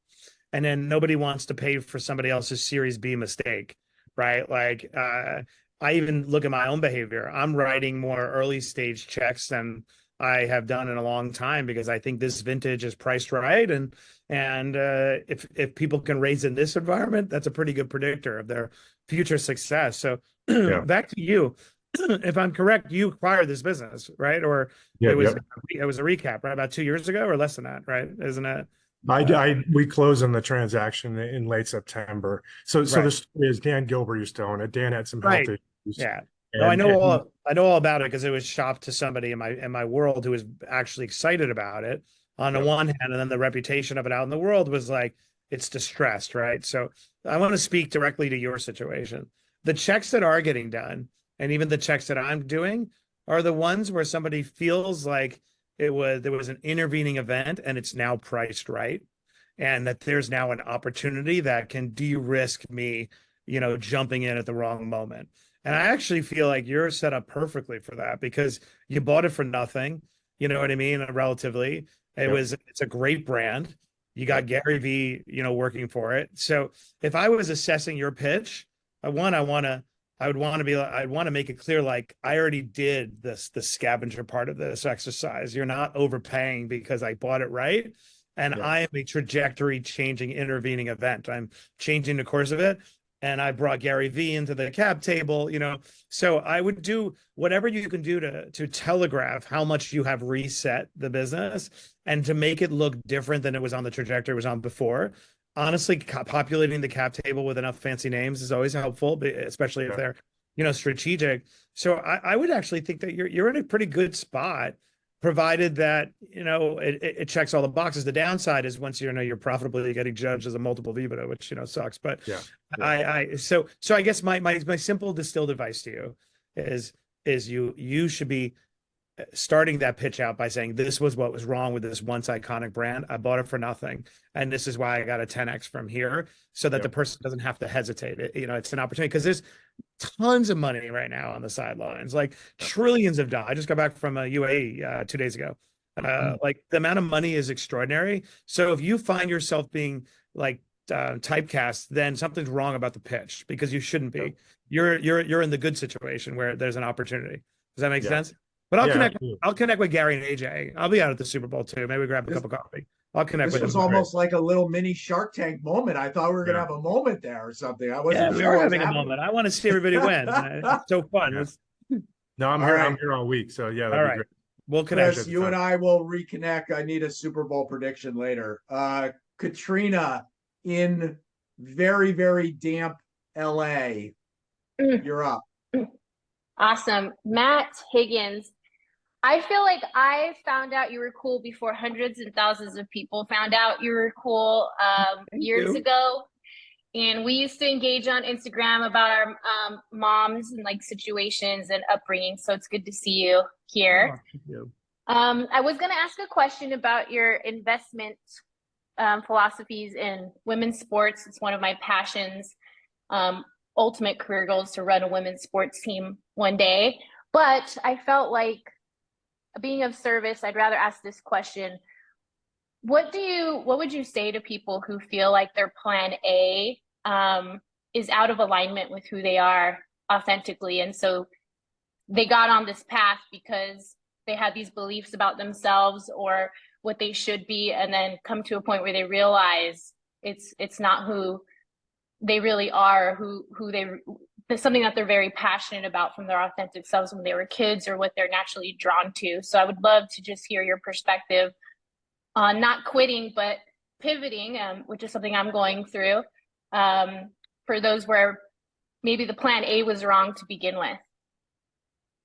and then nobody wants to pay for somebody else's Series B mistake, right? Like I even look at my own behavior. I'm writing more early stage checks than I have done in a long time because I think this vintage is priced right, and if people can raise in this environment, that's a pretty good predictor of their future success. So Yeah. back to you. If I'm correct, you acquired this business, right? Or Yeah. it was Yep. it was a recap, right? About 2 years ago or less than that, right? Isn't it? We closed on the transaction in late September. So Right. the story is Dan Gilbert used to own it. Dan had some health Right. issues, Yeah. No, and I know all about it because it was shopped to somebody in my world who was actually excited about it on the yep. one hand, and then the reputation of it out in the world was like it's distressed, right? So I want to speak directly to your situation. The checks that are getting done, and even the checks that I'm doing, are the ones where somebody feels like there was an intervening event and it's now priced right, and that there's now an opportunity that can de-risk me, jumping in at the wrong moment. And I actually feel like you're set up perfectly for that because you bought it for nothing. You know what I mean? Relatively, Yep. it's a great brand. You got Yep. Gary V, working for it. So if I was assessing your pitch, I'd want to make it clear, like I already did the scavenger part of this exercise. You're not overpaying because I bought it right. And Yep. I am a trajectory changing intervening event. I'm changing the course of it. And I brought Gary V into the cap table, So I would do whatever you can do to telegraph how much you have reset the business and to make it look different than it was on the trajectory it was on before. Honestly, populating the cap table with enough fancy names is always helpful, especially if Yep. they're, strategic. So I would actually think that you're in a pretty good spot, provided that it checks all the boxes. The downside is once you're profitably getting judged as a multiple EBITDA, which sucks. But Yeah. Yeah. so I guess my simple distilled advice to you is you should be starting that pitch out by saying this was what was wrong with this once iconic brand. I bought it for nothing, and this is why I got a 10x from here, so that the Yep. person doesn't have to hesitate. It's an opportunity because there's tons of money right now on the sidelines, like Yep. trillions of dollars. I just got back from UAE 2 days ago. Like the amount of money is extraordinary. So if you find yourself being like typecast, then something's wrong about the pitch because you shouldn't Yep. be. You're in the good situation where there's an opportunity. Does that make Yeah. sense? But I'll Yeah. connect. Absolutely. I'll connect with Gary and AJ. I'll be out at the Super Bowl too. Maybe grab a This cup of coffee. I'll connect this with was them. Great. almost like a little mini Shark Tank moment. I thought we were gonna Yeah. have a moment there or something. I Yeah, wasn't we sure are what was having a happening. moment. I want to see everybody win. It's so fun. Yeah. No, I'm All here. right, I'm here all week. So yeah, that'd All be right. great. We'll connect. Chris, Appreciate the you and time. I will reconnect. I need a Super Bowl prediction later. Katrina in very, very damp LA. Mm, You're up. Awesome. Matt Higgins. I feel like I found out you were cool before hundreds and thousands of people found out you were cool Thank years you. ago. And we used to engage on Instagram about our moms and like situations and upbringing. So it's good to see you Oh, here. thank you. I was going to ask a question about your investment philosophies in women's sports. It's one of my passions. Ultimate career goals to run a women's sports team one day. But I felt like being of service, I'd rather ask this question. What would you say to people who feel like their plan A is out of alignment with who they are authentically? And so they got on this path because they had these beliefs about themselves or what they should be, and then come to a point where they realize it's not who they really are, there's something that they're very passionate about from their authentic selves when they were kids, or what they're naturally drawn to. So I would love to just hear your perspective on not quitting, but pivoting, which is something I'm going through, for those where maybe the plan A was wrong to begin with.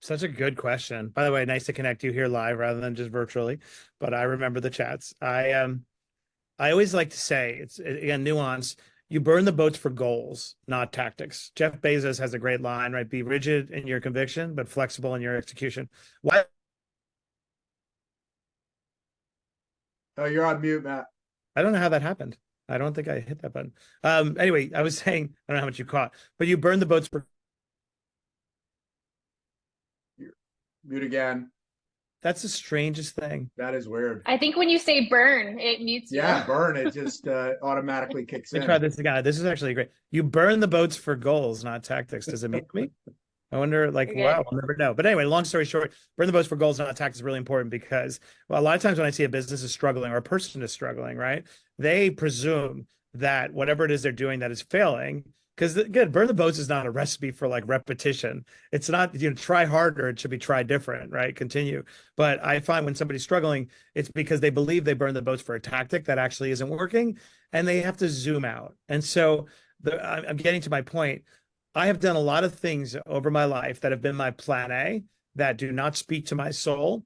Such a good question. By the way, nice to connect you here live rather than just virtually, but I remember the chats. I always like to say, it's again nuance. You burn the boats for goals, not tactics. Jeff Bezos has a great line, right? Be rigid in your conviction, but flexible in your execution. Why? Oh, you're on mute, Matt. I don't know how that happened. I don't think I hit that button. Anyway, I was saying, I don't know how much you caught, but you burn the boats for. Mute again. That's the strangest thing. That is weird. I think when you say burn, it mutes you. Yeah, burn. It just automatically kicks Let in. me try this again. This is actually great. You burn the boats for goals, not tactics. Does it mean me? I wonder, like, wow, I'll never know. But anyway, long story short, burn the boats for goals, not tactics is really important because, well, a lot of times when I see a business is struggling or a person is struggling, right, they presume that whatever it is they're doing that is failing, because good, burn the boats is not a recipe for like repetition. It's not, try harder. It should be try different, right? Continue. But I find when somebody's struggling, it's because they believe they burn the boats for a tactic that actually isn't working, and they have to zoom out. And so I'm getting to my point. I have done a lot of things over my life that have been my plan A that do not speak to my soul,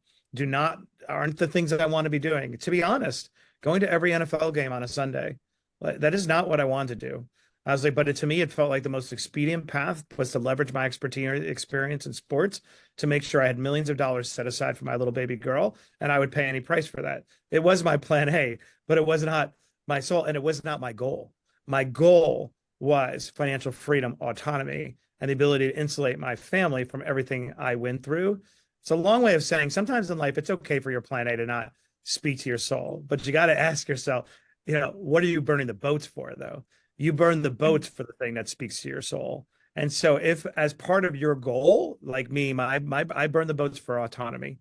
aren't the things that I want to be doing. To be honest, going to every NFL game on a Sunday, that is not what I want to do. I was like, but to me, it felt like the most expedient path was to leverage my experience in sports to make sure I had millions of dollars set aside for my little baby girl, and I would pay any price for that. It was my plan A, but it was not my soul, and it was not my goal. My goal was financial freedom, autonomy, and the ability to insulate my family from everything I went through. It's a long way of saying sometimes in life, it's okay for your plan A to not speak to your soul, but you got to ask yourself, what are you burning the boats for, though? You burn the boats for the thing that speaks to your soul. And so if as part of your goal, like me, I burn the boats for autonomy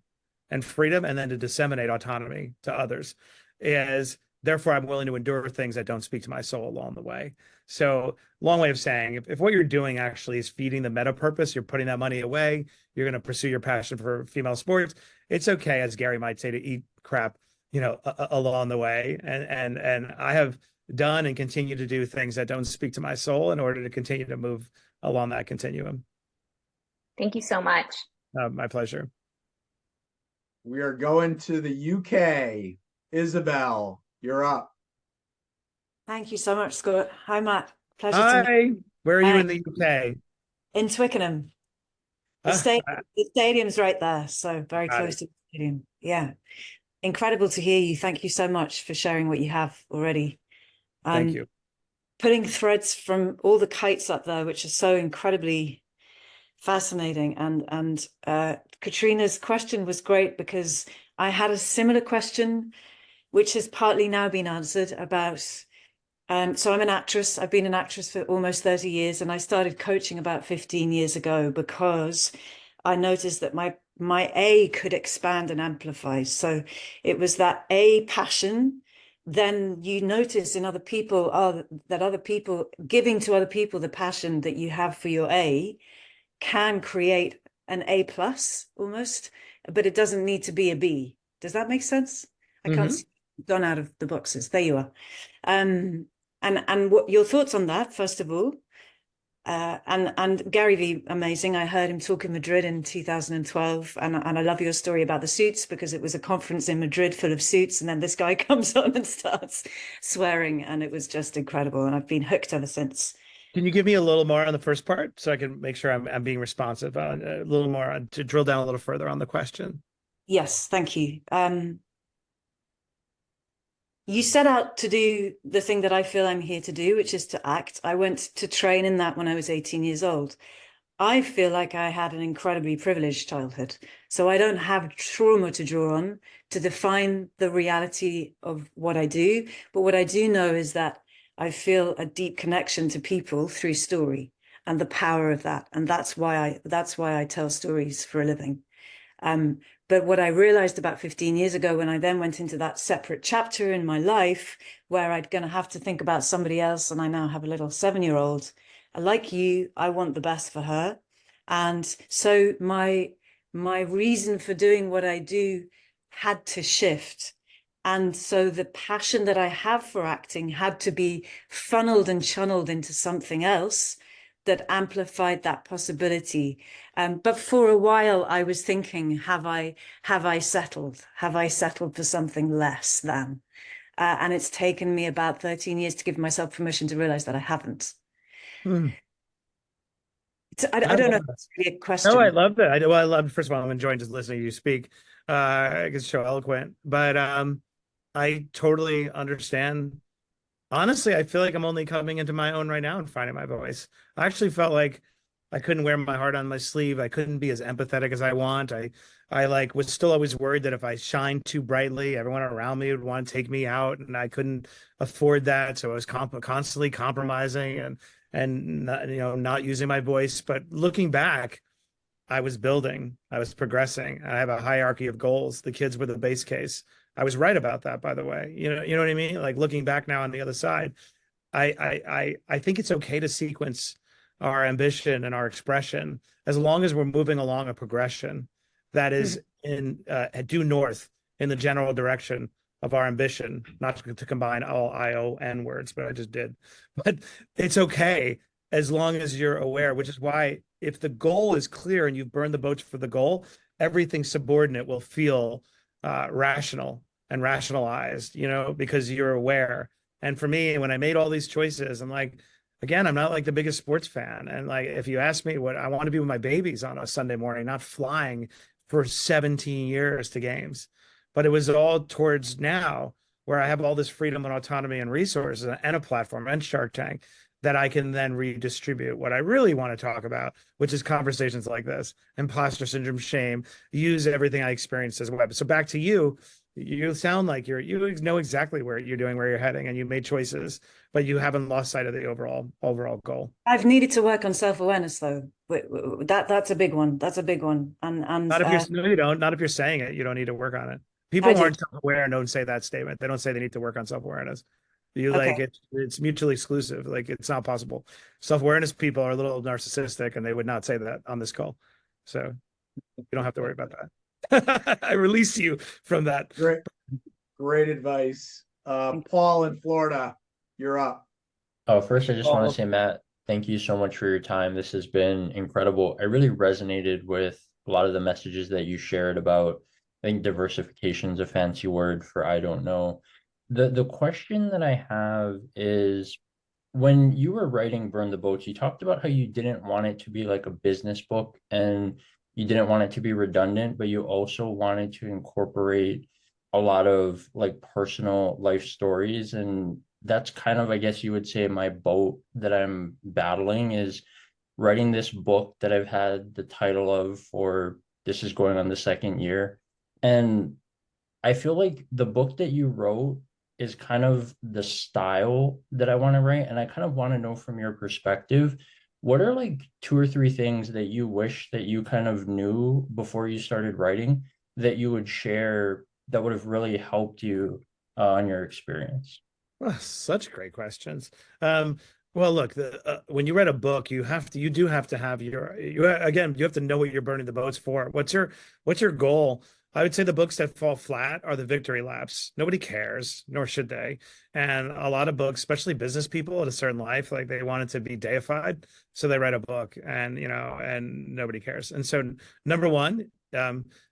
and freedom, and then to disseminate autonomy to others, is therefore I'm willing to endure things that don't speak to my soul along the way. So long way of saying, if what you're doing actually is feeding the meta purpose, you're putting that money away, you're going to pursue your passion for female sports, it's okay, as Gary might say, to eat crap, along the way. And I have done and continue to do things that don't speak to my soul in order to continue to move along that continuum. Thank you so much. My pleasure. We are going to the UK. Isabel, you're up. Thank you so much, Scott. Hi, Matt. Pleasure to meet Hi. Where are you Hi. in the UK? in Twickenham. The stadium's right there, so very close to the stadium. Yeah. Incredible to hear you. Thank you so much for sharing what you have already. Thank you. Putting threads from all the kites up there, which is so incredibly fascinating. And Katrina's question was great because I had a similar question, which has partly now been answered about. So I'm an actress. I've been an actress for almost 30 years, and I started coaching about 15 years ago because I noticed that my A could expand and amplify. So it was that A passion. Then you notice in other people that other people giving to other people the passion that you have for your A can create an A plus almost, but it doesn't need to be a B. Does that make sense? I can't see gone out of the boxes. There you are. And what your thoughts on that, first of all? And Gary Vee, amazing. I heard him talk in Madrid in 2012, and I love your story about the suits, because it was a conference in Madrid full of suits, and then this guy comes on and starts swearing, and it was just incredible, and I've been hooked ever since. Can you give me a little more on the first part so I can make sure I'm being responsive, a little more to drill down a little further on the question? Yes, thank you. You set out to do the thing that I feel I'm here to do, which is to act. I went to train in that when I was 18 years old. I feel like I had an incredibly privileged childhood. So I don't have trauma to draw on to define the reality of what I do. But what I do know is that I feel a deep connection to people through story and the power of that. And that's why I tell stories for a living. But what I realized about 15 years ago, when I then went into that separate chapter in my life where I'd going to have to think about somebody else, and I now have a little 7-year-old, like you, I want the best for her. And so my reason for doing what I do had to shift. And so the passion that I have for acting had to be funneled and channeled into something else that amplified that possibility. But for a while, I was thinking, have I settled? Have I settled for something less than? And it's taken me about 13 years to give myself permission to realize that I haven't. Hmm. I don't know if that's really a No, I question. love that. Well, I love, first of all, I'm enjoying just listening to you speak. It's so eloquent, but I totally understand. Honestly, I feel like I'm only coming into my own right now and finding my voice. I actually felt like I couldn't wear my heart on my sleeve. I couldn't be as empathetic as I want. I like was still always worried that if I shined too brightly, everyone around me would want to take me out, and I couldn't afford that. So I was constantly compromising and not, not using my voice. But looking back, I was building, I was progressing. I have a hierarchy of goals. The kids were the base case. I was right about that, by the way. You know what I mean? Like looking back now on the other side, I think it's okay to sequence our ambition and our expression as long as we're moving along a progression that is in due north in the general direction of our ambition, not to combine all ION words, but I just did. But it's okay as long as you're aware, which is why if the goal is clear and you've burned the boats for the goal, everything subordinate will feel rational and rationalized, because you're aware. And for me, when I made all these choices, I'm like, again, I'm not like the biggest sports fan. And like, if you ask me what I want to be with my babies on a Sunday morning, not flying for 17 years to games, but it was all towards now where I have all this freedom and autonomy and resources and a platform and Shark Tank that I can then redistribute what I really want to talk about, which is conversations like this, imposter syndrome, shame, use everything I experienced as a web. So back to you. You sound like you know exactly where you're doing, where you're heading, and you made choices, but you haven't lost sight of the overall goal. I've needed to work on self-awareness though. That's a big one. That's a big one. And Not if you're no, you don't. Not if you're saying it. You don't need to work on it. People I who do. aren't self-aware don't say that statement. They don't say they need to work on self-awareness. You like Okay. it's mutually exclusive. Like it's not possible. Self-awareness people are a little narcissistic, and they would not say that on this call. So you don't have to worry about that. I release you from that. Great advice. Paul in Florida, you're up. Oh, first, I just want to Paul. say, Matt, thank you so much for your time. This has been incredible. I really resonated with a lot of the messages that you shared about, I think diversification is a fancy word for I don't know. The question that I have is when you were writing Burn the Boats, you talked about how you didn't want it to be like a business book and you didn't want it to be redundant, but you also wanted to incorporate a lot of like personal life stories. And that's kind of, I guess you would say, my boat that I'm battling is writing this book that I've had the title of for this is going on the second year. And I feel like the book that you wrote is kind of the style that I want to write. And I kind of want to know from your perspective, what are like 2 or 3 things that you wish that you kind of knew before you started writing that you would share that would have really helped you on your experience? Oh, such great questions. Well, look, when you read a book, you do have to have you have to know what you're burning the boats for. What's your goal? I would say the books that fall flat are the victory laps. Nobody cares, nor should they. And a lot of books, especially business people at a certain life, like they want it to be deified, so they write a book, and and nobody cares. And so, number one,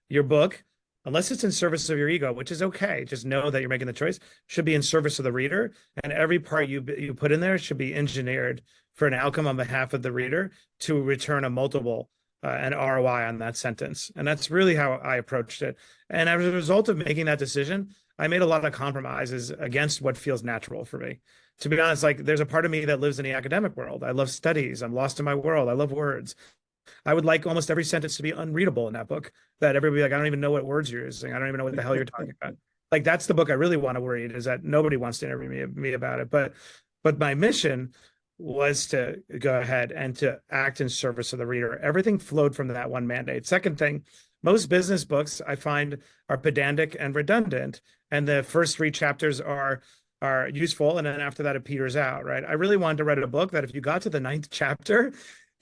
your book, unless it's in service of your ego, which is okay, just know that you're making the choice, should be in service of the reader, and every part you put in there should be engineered for an outcome on behalf of the reader to return a multiple an ROI on that sentence. And that's really how I approached it. And as a result of making that decision, I made a lot of compromises against what feels natural for me. To be honest, like there's a part of me that lives in the academic world. I love studies. I'm lost in my world. I love words. I would like almost every sentence to be unreadable in that book, that everybody like, I don't even know what words you're using. I don't even know what the hell you're talking about. Like that's the book I really want to read, is that nobody wants to interview me about it. But my mission was to go ahead and to act in service of the reader. Everything flowed from that one mandate. Second thing, most business books I find are pedantic and redundant, and the first 3 chapters are useful, and then after that it peters out, right? I really wanted to write a book that if you got to the 9th chapter,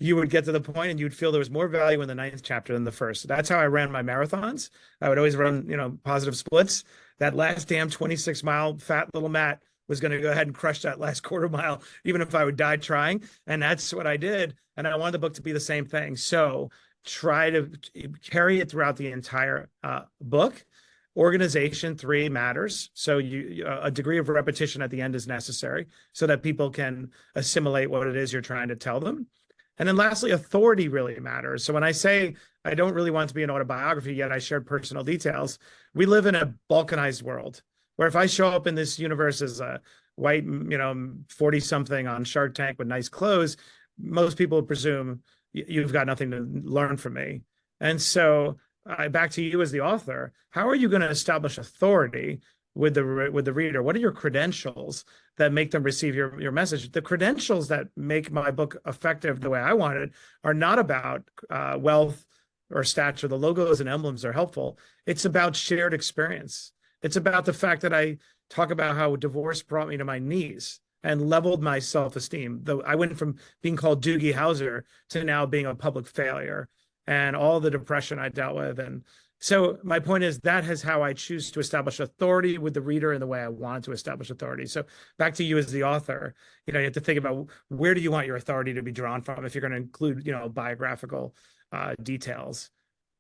you would get to the point and you'd feel there was more value in the 9th chapter than the first. That's how I ran my marathons. I would always run, positive splits. That last damn 26-mile fat little Matt was going to go ahead and crush that last quarter mile, even if I would die trying. And that's what I did. And I wanted the book to be the same thing. So try to carry it throughout the entire book. Organization 3 matters. So a degree of repetition at the end is necessary so that people can assimilate what it is you're trying to tell them. And then lastly, authority really matters. So when I say I don't really want it to be an autobiography, yet I shared personal details, we live in a balkanized world where if I show up in this universe as a white, 40-something on Shark Tank with nice clothes, most people would presume you've got nothing to learn from me. And so back to you as the author, how are you going to establish authority with the reader? What are your credentials that make them receive your message? The credentials that make my book effective the way I want it are not about wealth or stature. The logos and emblems are helpful. It's about shared experience. It's about the fact that I talk about how divorce brought me to my knees and leveled my self-esteem. Though I went from being called Doogie Howser to now being a public failure, and all the depression I dealt with. And so my point is that is how I choose to establish authority with the reader in the way I wanted to establish authority. So back to you as the author, you have to think about where do you want your authority to be drawn from if you're going to include, biographical details.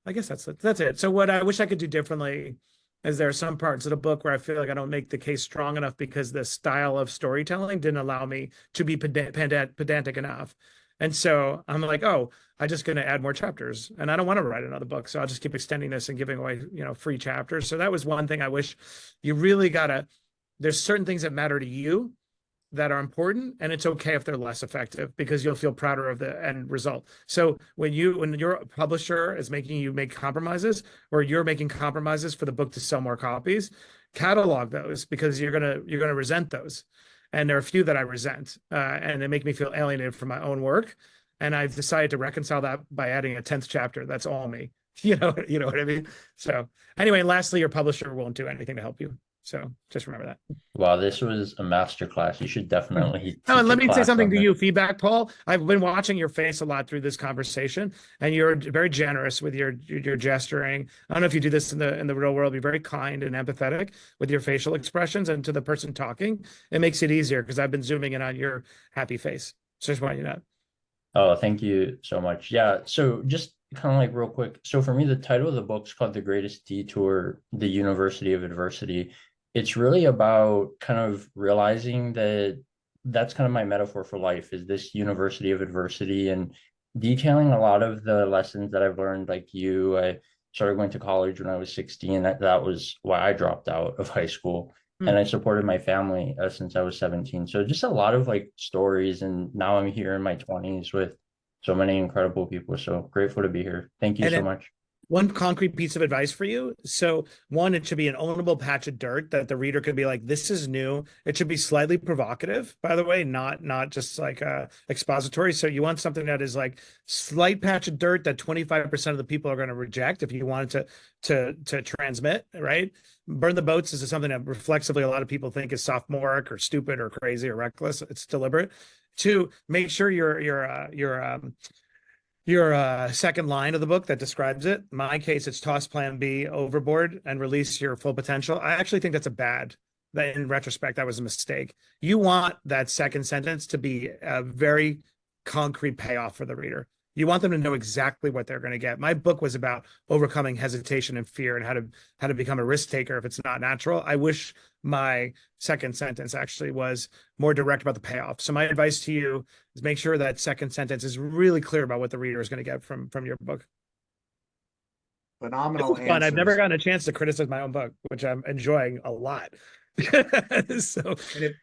I guess that's it. So what I wish I could do differently is there are some parts of the book where I feel like I don't make the case strong enough because the style of storytelling didn't allow me to be pedantic enough. And so I'm like, oh, I'm just going to add more chapters, and I don't want to write another book. So I'll just keep extending this and giving away, free chapters. So that was one thing I wish you really there's certain things that matter to you that are important, and it's okay if they're less effective because you'll feel prouder of the end result. So when your publisher is making you make compromises, or you're making compromises for the book to sell more copies, catalog those because you're going to resent those. And there are a few that I resent, and they make me feel alienated from my own work. And I've decided to reconcile that by adding a 10th chapter. That's all me. You know what I mean? So anyway, lastly, your publisher won't do anything to help you. So just remember that. Wow, this was a masterclass. You should definitely. Oh, and let me say something to you. Feedback, Paul. I've been watching your face a lot through this conversation, and you're very generous with your gesturing. I don't know if you do this in the real world. Be very kind and empathetic with your facial expressions, and to the person talking, it makes it easier because I've been zooming in on your happy face. So just want you to know. Oh, thank you so much. Yeah. So just kind of like real quick. So for me, the title of the book is called The Greatest Detour, The University of Adversity. It's really about kind of realizing that that's kind of my metaphor for life, is this university of adversity, and detailing a lot of the lessons that I've learned. Like you, I started going to college when I was 16. That was why I dropped out of high school. And I supported my family since I was 17. So just a lot of like stories. And now I'm here in my 20s with so many incredible people. So grateful to be here. Thank you so much. One concrete piece of advice for you. So one, it should be an ownable patch of dirt that the reader could be like, this is new. It should be slightly provocative, by the way, not just like expository. So you want something that is like slight patch of dirt that 25% of the people are going to reject if you wanted to transmit, right? Burn the Boats is something that reflexively a lot of people think is sophomoric or stupid or crazy or reckless. It's deliberate. Two, make sure your second line of the book that describes it. In my case, it's toss plan B overboard and release your full potential. I actually think that in retrospect, that was a mistake. You want that second sentence to be a very concrete payoff for the reader. You want them to know exactly what they're going to get. My book was about overcoming hesitation and fear and how to become a risk taker if it's not natural. I wish my second sentence actually was more direct about the payoff. So my advice to you is make sure that second sentence is really clear about what the reader is going to get from your book. Phenomenal Fun. I've answers. never gotten a chance to criticize my own book, which I'm enjoying a lot. So, And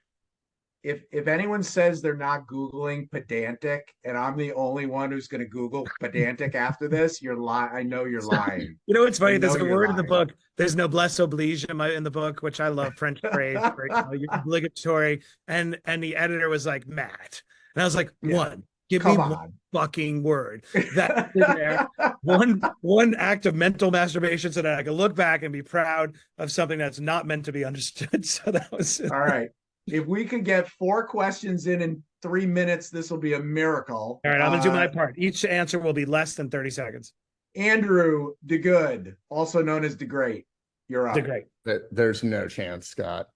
if anyone says they're not Googling pedantic, and I'm the only one who's going to Google pedantic after this, you're lying. I know you're lying. you know what's funny? I know There's a you're word in the lying. book. There's noblesse oblige in the book, which I love. French phrase, right? You're obligatory. And the editor was like, Matt, and I was like, Yeah. one, give me Come one on. fucking word that is there. One act of mental masturbation so that I can look back and be proud of something that's not meant to be understood. So that was All right. If we could get 4 questions in 3 minutes, this will be a miracle. All right, I'm gonna do my part. Each answer will be less than 30 seconds. Andrew DeGood, also known as DeGreat, you're up. Great. There's no chance, Scott.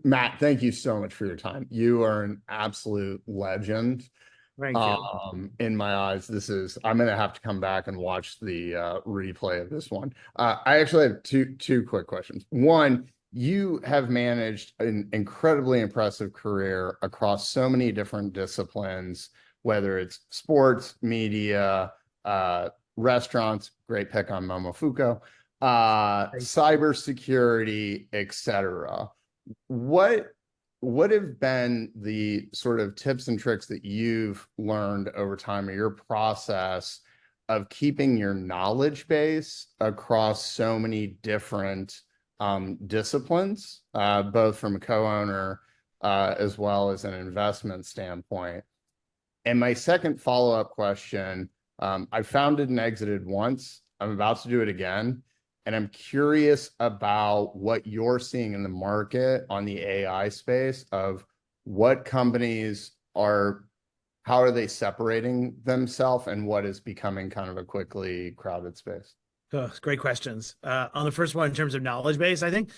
Matt, thank you so much for your time. You are an absolute legend. Thank you. In my eyes, I'm gonna have to come back and watch the replay of this one. I actually have two quick questions. One, you have managed an incredibly impressive career across so many different disciplines, whether it's sports, media, restaurants, great pick on Momofuku, cybersecurity, etc. What have been the sort of tips and tricks that you've learned over time, or your process of keeping your knowledge base across so many different disciplines, both from a co-owner as well as an investment standpoint? And my second follow-up question, I founded and exited once. I'm about to do it again. And I'm curious about what you're seeing in the market on the AI space of what companies how are they separating themselves, and what is becoming kind of a quickly crowded space? Oh, great questions. On the first one, in terms of knowledge base, I think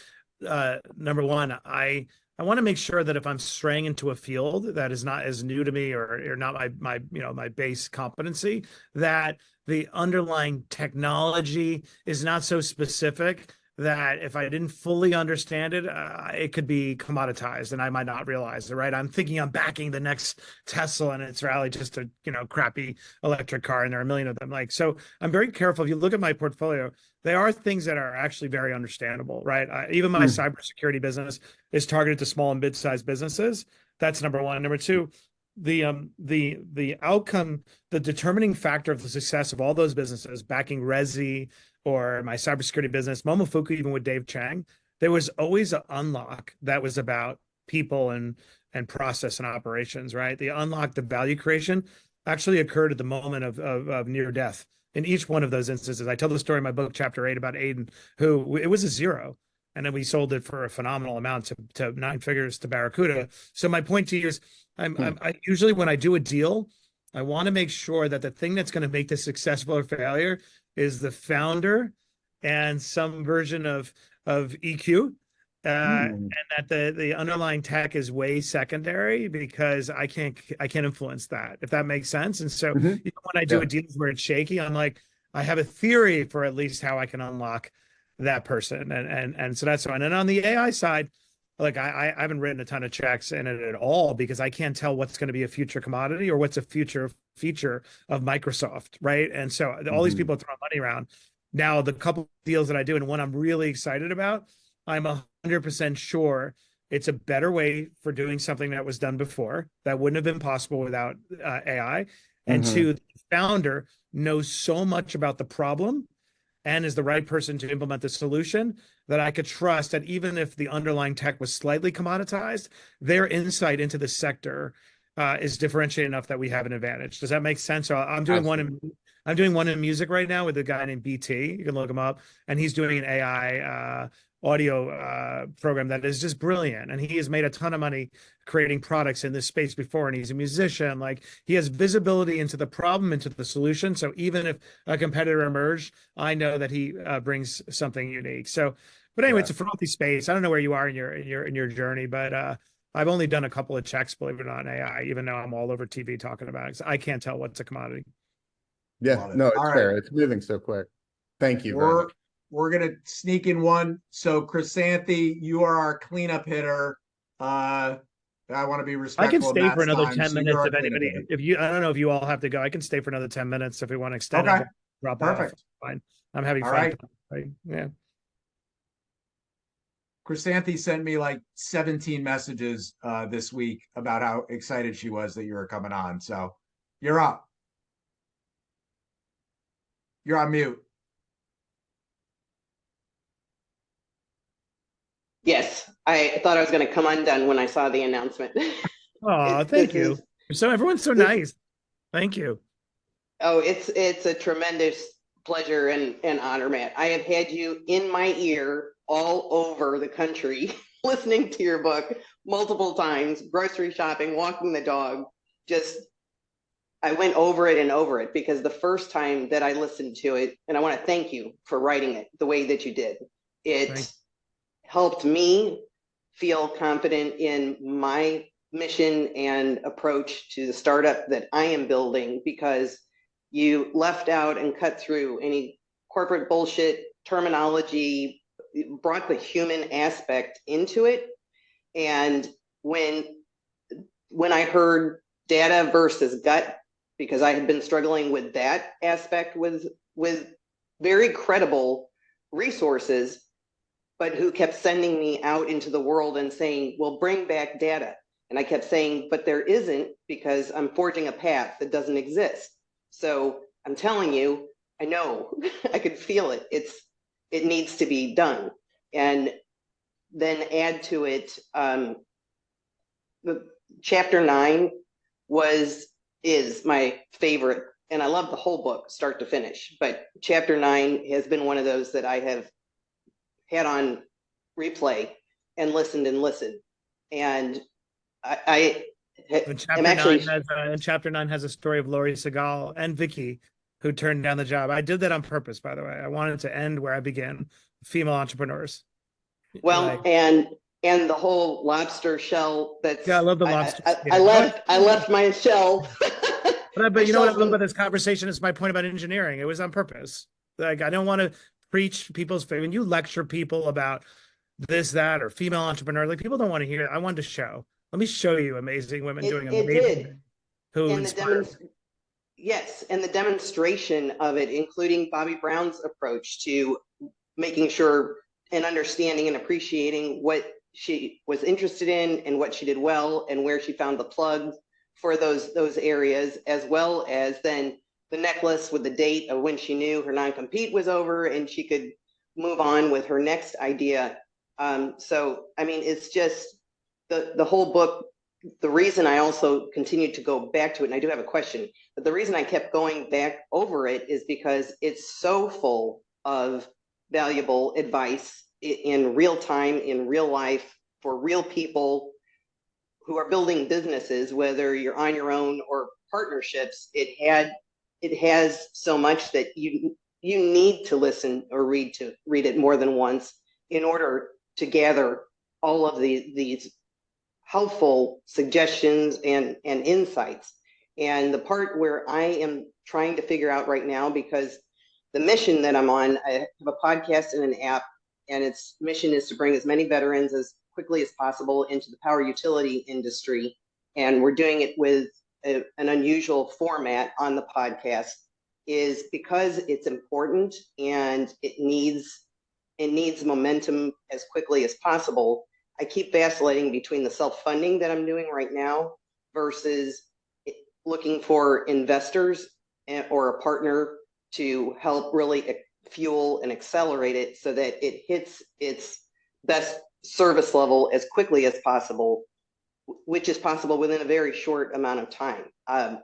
number one, I want to make sure that if I'm straying into a field that is not as new to me or not my base competency, that the underlying technology is not so specific that if I didn't fully understand it, it could be commoditized and I might not realize it, right? I'm thinking I'm backing the next Tesla and it's really just a, crappy electric car and there are a million of them. So I'm very careful. If you look at my portfolio, there are things that are actually very understandable, right? Even my cybersecurity business is targeted to small and mid-sized businesses. That's number one. Number two, the outcome, the determining factor of the success of all those businesses, backing Resi or my cybersecurity business, Momofuku, even with Dave Chang, there was always an unlock that was about people and process and operations, right? The unlock, the value creation actually occurred at the moment of near death. In each one of those instances, I tell the story in my book, Chapter 8, about Aiden, who it was a zero. And then we sold it for a phenomenal amount to 9 figures to Barracuda. So my point to you is, I usually, when I do a deal, I want to make sure that the thing that's going to make this successful or failure is the founder and some version of EQ, and that the underlying tech is way secondary because I can't influence that, if that makes sense. And so when I do a deal where it's shaky, I'm like, I have a theory for at least how I can unlock that person, and so that's fine. And on the AI side, like I haven't written a ton of checks in it at all because I can't tell what's going to be a future commodity or what's a future feature of Microsoft, right? And so all these people throw money around. Now, the couple deals that I do, and one I'm really excited about, I'm 100% sure it's a better way for doing something that was done before that wouldn't have been possible without AI. And two, the founder knows so much about the problem and is the right person to implement the solution that I could trust that even if the underlying tech was slightly commoditized, their insight into the sector is differentiated enough that we have an advantage. Does that make sense? So I'm doing one in music right now with a guy named BT. You can look him up, and he's doing an AI audio program that is just brilliant. And he has made a ton of money creating products in this space before. And he's a musician. Like, he has visibility into the problem, into the solution. So even if a competitor emerged, I know that he brings something unique. So, but anyway, it's a frothy space. I don't know where you are in your journey, but I've only done a couple of checks, believe it or not, in AI, even though I'm all over TV talking about it. So I can't tell what's a commodity. Yeah, Love it. no, it's All right. fair. It's moving so quick. Thank you very We're much. we're gonna sneak in one. So Chrysanthi, you are our cleanup hitter. I want to be I can respectful of stay for Matt's another time, 10 so you're minutes our if cleanup anybody, hitter. if you, I don't know if you all have to go. I can stay for another 10 minutes if we want to extend Okay. it. Drop Perfect. off. Fine. I'm having All fun. right. Yeah. Chrysanthi sent me like 17 messages this week about how excited she was that you were coming on. So you're up. You're on mute. Yes, I thought I was going to come undone when I saw the announcement. Oh, thank you. So everyone's so nice. Thank you. Oh, it's a tremendous pleasure and honor, Matt. I have had you in my ear all over the country, listening to your book multiple times, grocery shopping, walking the dog. Just, I went over it and over it because the first time that I listened to it, and I want to thank you for writing it the way that you did. It helped me feel confident in my mission and approach to the startup that I am building, because you left out and cut through any corporate bullshit terminology, brought the human aspect into it. And when I heard data versus gut, because I had been struggling with that aspect with very credible resources, but who kept sending me out into the world and saying, well, bring back data. And I kept saying, but there isn't, because I'm forging a path that doesn't exist. So I'm telling you, I know, I could feel it. It needs to be done. And then add to it, chapter 9 is my favorite. And I love the whole book, start to finish. But chapter 9 has been one of those that I have had on replay and listened. And I am actually. And chapter 9 has a story of Laurie Segal and Vicky, who turned down the job. I did that on purpose, by the way. I wanted to end where I began, female entrepreneurs. Well, and the whole lobster shell. That's, yeah, I love the lobster. I left my shell. But you know what I love about this conversation is my point about engineering. It was on purpose. Like, I don't want to preach people's favorite. When you lecture people about this, that, or female entrepreneur, like, people don't want to hear it. I wanted to show. Let me show you amazing women doing amazing things. Yes, and the demonstration of it, including Bobby Brown's approach to making sure and understanding and appreciating what she was interested in and what she did well and where she found the plugs for those areas, as well as then the necklace with the date of when she knew her non-compete was over and she could move on with her next idea. So, I mean, it's just the whole book. The reason I also continued to go back to it, and I do have a question, but the reason I kept going back over it is because it's so full of valuable advice in real time, in real life, for real people who are building businesses, whether you're on your own or partnerships. It has so much that you need to listen or read it more than once in order to gather all of these helpful suggestions and insights. And the part where I am trying to figure out right now, because the mission that I'm on, I have a podcast and an app, and its mission is to bring as many veterans as quickly as possible into the power utility industry. And we're doing it with an unusual format on the podcast, is because it's important and it needs momentum as quickly as possible. I keep vacillating between the self-funding that I'm doing right now versus looking for investors or a partner to help really fuel and accelerate it so that it hits its best service level as quickly as possible, which is possible within a very short amount of time.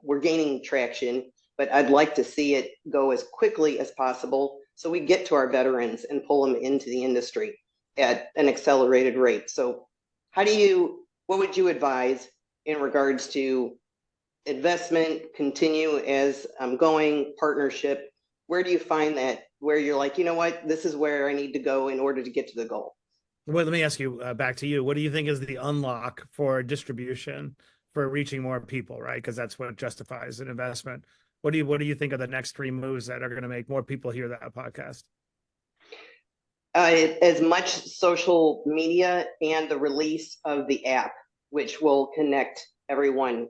We're gaining traction, but I'd like to see it go as quickly as possible so we get to our veterans and pull them into the industry at an accelerated rate. So what would you advise in regards to investment, continue as I'm going, partnership? Where do you find that, where you're like, you know what, this is where I need to go in order to get to the goal? Well, let me ask you back to you. What do you think is the unlock for distribution, for reaching more people, right? Because that's what justifies an investment. What do you think are the next 3 moves that are going to make more people hear that podcast? As much social media and the release of the app, which will connect everyone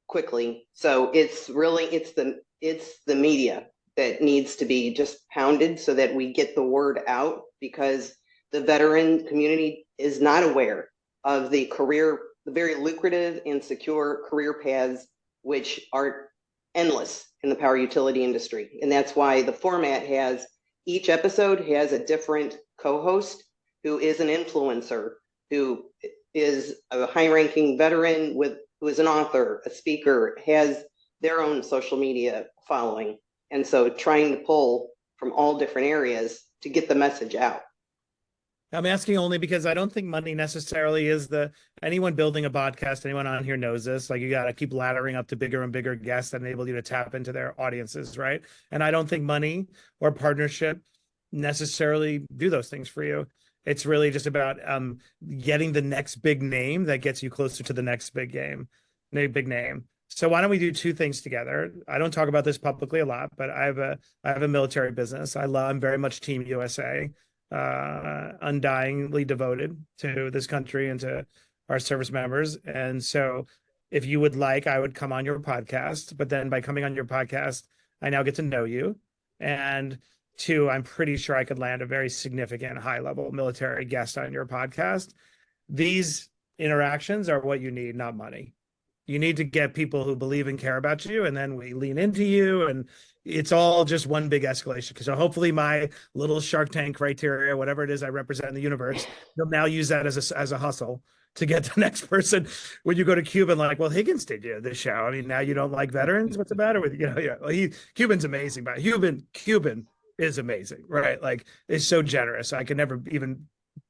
quickly. So it's the media that needs to be just pounded so that we get the word out, because the veteran community is not aware of the very lucrative and secure career paths, which are endless in the power utility industry. And that's why the format each episode has a different co-host who is an influencer, who is a high-ranking veteran who is an author, a speaker, has their own social media following. And so trying to pull from all different areas to get the message out. I'm asking only because I don't think money necessarily is anyone building a podcast, anyone on here knows this. Like, you got to keep laddering up to bigger and bigger guests that enable you to tap into their audiences, right? And I don't think money or partnership necessarily do those things for you. It's really just about getting the next big name that gets you closer to the next big big name. So why don't we do 2 things together? I don't talk about this publicly a lot, but I have a military business. I'm very much Team USA. Undyingly devoted to this country and to our service members. And so if you would like, I would come on your podcast, but then by coming on your podcast, I now get to know you. And 2, I'm pretty sure I could land a very significant high-level military guest on your podcast. These interactions are what you need, not money. You need to get people who believe and care about you, and then we lean into you, and it's all just one big escalation. So hopefully my little Shark Tank criteria, whatever it is I represent in the universe, you'll now use that as a hustle to get the next person. When you go to Cuba and like, well, Higgins did you this show. I mean, now you don't like veterans. What's the matter with you? Yeah, well, Cuban's amazing, but Cuban is amazing, right? Like, it's so generous. I can never even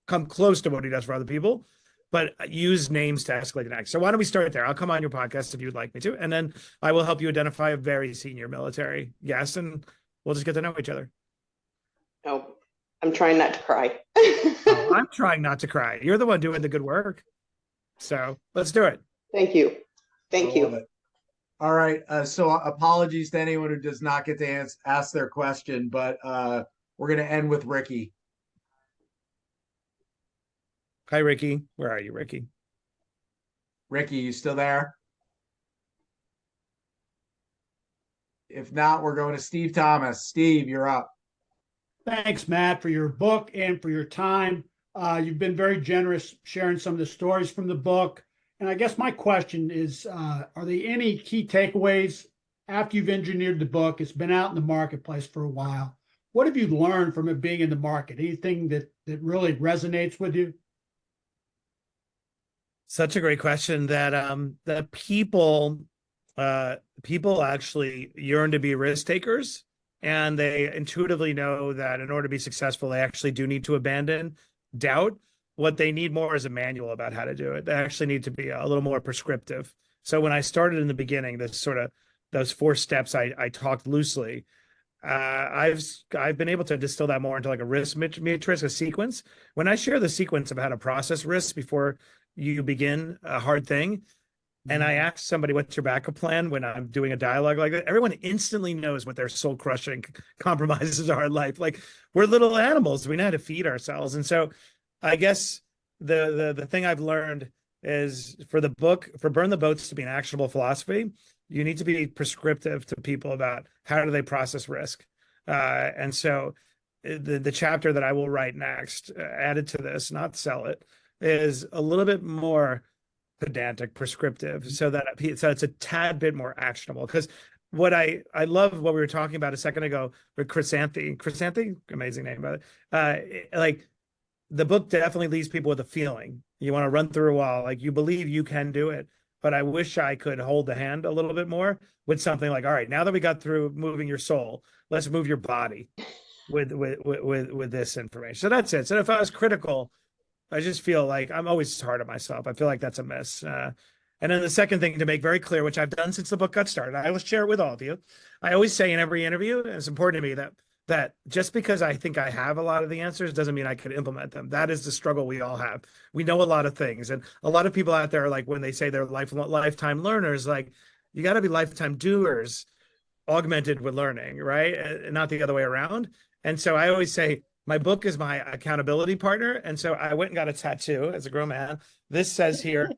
come close to what he does for other people. But use names to escalate next. So why don't we start there? I'll come on your podcast if you'd like me to, and then I will help you identify a very senior military guest, and we'll just get to know each other. Oh, I'm trying not to cry. Oh, I'm trying not to cry. You're the one doing the good work. So let's do it. Thank you. Thank you. All right. So apologies to anyone who does not get to ask their question, but we're going to end with Ricky. Hi, Ricky. Where are you, Ricky? Ricky, you still there? If not, we're going to Steve Thomas. Steve, you're up. Thanks, Matt, for your book and for your time. You've been very generous sharing some of the stories from the book. And I guess my question is, are there any key takeaways after you've engineered the book? It's been out in the marketplace for a while. What have you learned from it being in the market? Anything that really resonates with you? Such a great question. That people actually yearn to be risk takers, and they intuitively know that in order to be successful, they actually do need to abandon doubt. What they need more is a manual about how to do it. They actually need to be a little more prescriptive. So when I started in the beginning, those 4 steps I talked loosely. I've been able to distill that more into like a risk matrix, a sequence. When I share the sequence of how to process risks before you begin a hard thing, and I ask somebody, what's your backup plan when I'm doing a dialogue like that, everyone instantly knows what their soul crushing compromises are in life. Like, we're little animals. We know how to feed ourselves. And so I guess the thing I've learned is for Burn the Boats to be an actionable philosophy, you need to be prescriptive to people about how do they process risk. And so the chapter that I will write next, added to this, not sell it, is a little bit more pedantic, prescriptive, so it's a tad bit more actionable. Because what I love what we were talking about a second ago with Chrysanthi, amazing name, by the like, the book definitely leaves people with a feeling. You want to run through a wall, like, you believe you can do it. But I wish I could hold the hand a little bit more with something like, all right, now that we got through moving your soul, let's move your body with this information. So that's it. So if I was critical, I just feel like I'm always hard on myself. I feel like that's a miss. And then the second thing to make very clear, which I've done since the book got started, I will share it with all of you. I always say in every interview, and it's important to me, that that just because I think I have a lot of the answers doesn't mean I could implement them. That is the struggle we all have. We know a lot of things. And a lot of people out there, like when they say they're lifetime learners, like you got to be lifetime doers augmented with learning, right? And not the other way around. And so I always say, my book is my accountability partner. And so I went and got a tattoo as a grown man. This says here,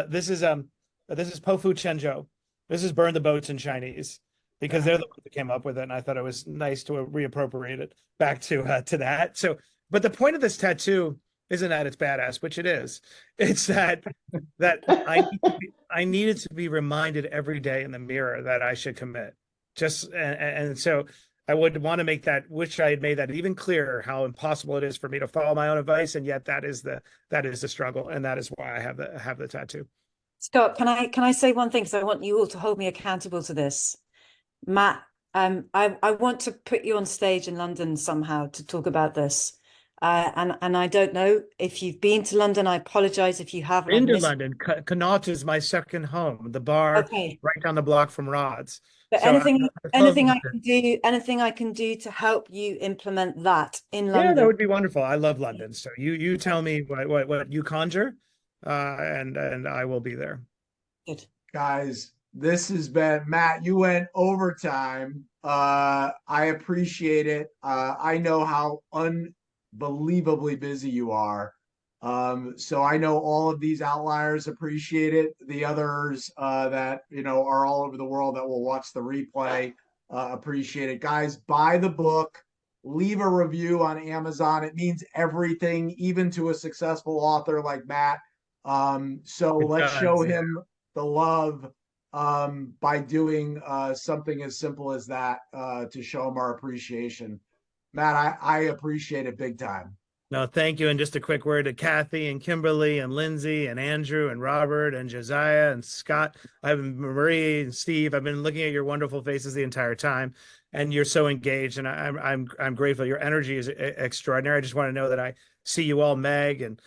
this is Pofu Chenzhou. This is burn the boats in Chinese, because they're the ones that came up with it. And I thought it was nice to reappropriate it back to that. So, but the point of this tattoo isn't that it's badass, which it is. It's that I needed to be reminded every day in the mirror that I should commit. And so I would want to make that, wish I had made that even clearer, how impossible it is for me to follow my own advice. And yet that is the struggle. And that is why I have the tattoo. Scott, can I say one thing? Because I want you all to hold me accountable to this. Matt, I want to put you on stage in London somehow to talk about this. And I don't know if you've been to London. I apologize if you haven't. Been to London. Connaught is my second home. The bar right down the block from Rod's. But so anything I can do to help you implement that in London. Yeah, that would be wonderful. I love London. So you tell me what you conjure, and I will be there. Good. Guys, this has been Matt. You went overtime. I appreciate it. I know how unbelievably busy you are. So I know all of these outliers appreciate it. The others that are all over the world that will watch the replay appreciate it. Guys, buy the book, leave a review on Amazon. It means everything, even to a successful author like Matt. So let's show him the love by doing something as simple as that to show him our appreciation. Matt, I appreciate it big time. No, thank you. And just a quick word to Kathy and Kimberly and Lindsay and Andrew and Robert and Josiah and Scott. I've been Marie and Steve. I've been looking at your wonderful faces the entire time, and you're so engaged. And I'm grateful. Your energy is extraordinary. I just want to know that I see you all, Meg and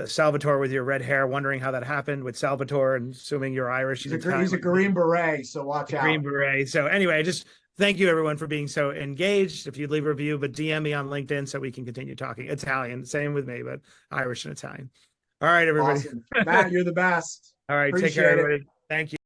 Salvatore with your red hair, wondering how that happened with Salvatore, and assuming you're Irish. He's a Green Beret, so watch out. Green Beret. So anyway, just thank you, everyone, for being so engaged. If you'd leave a review, but DM me on LinkedIn so we can continue talking. Italian, same with me, but Irish and Italian. All right, everybody. Awesome. Matt, you're the best. All right, Appreciate take care, everybody. it. Thank you.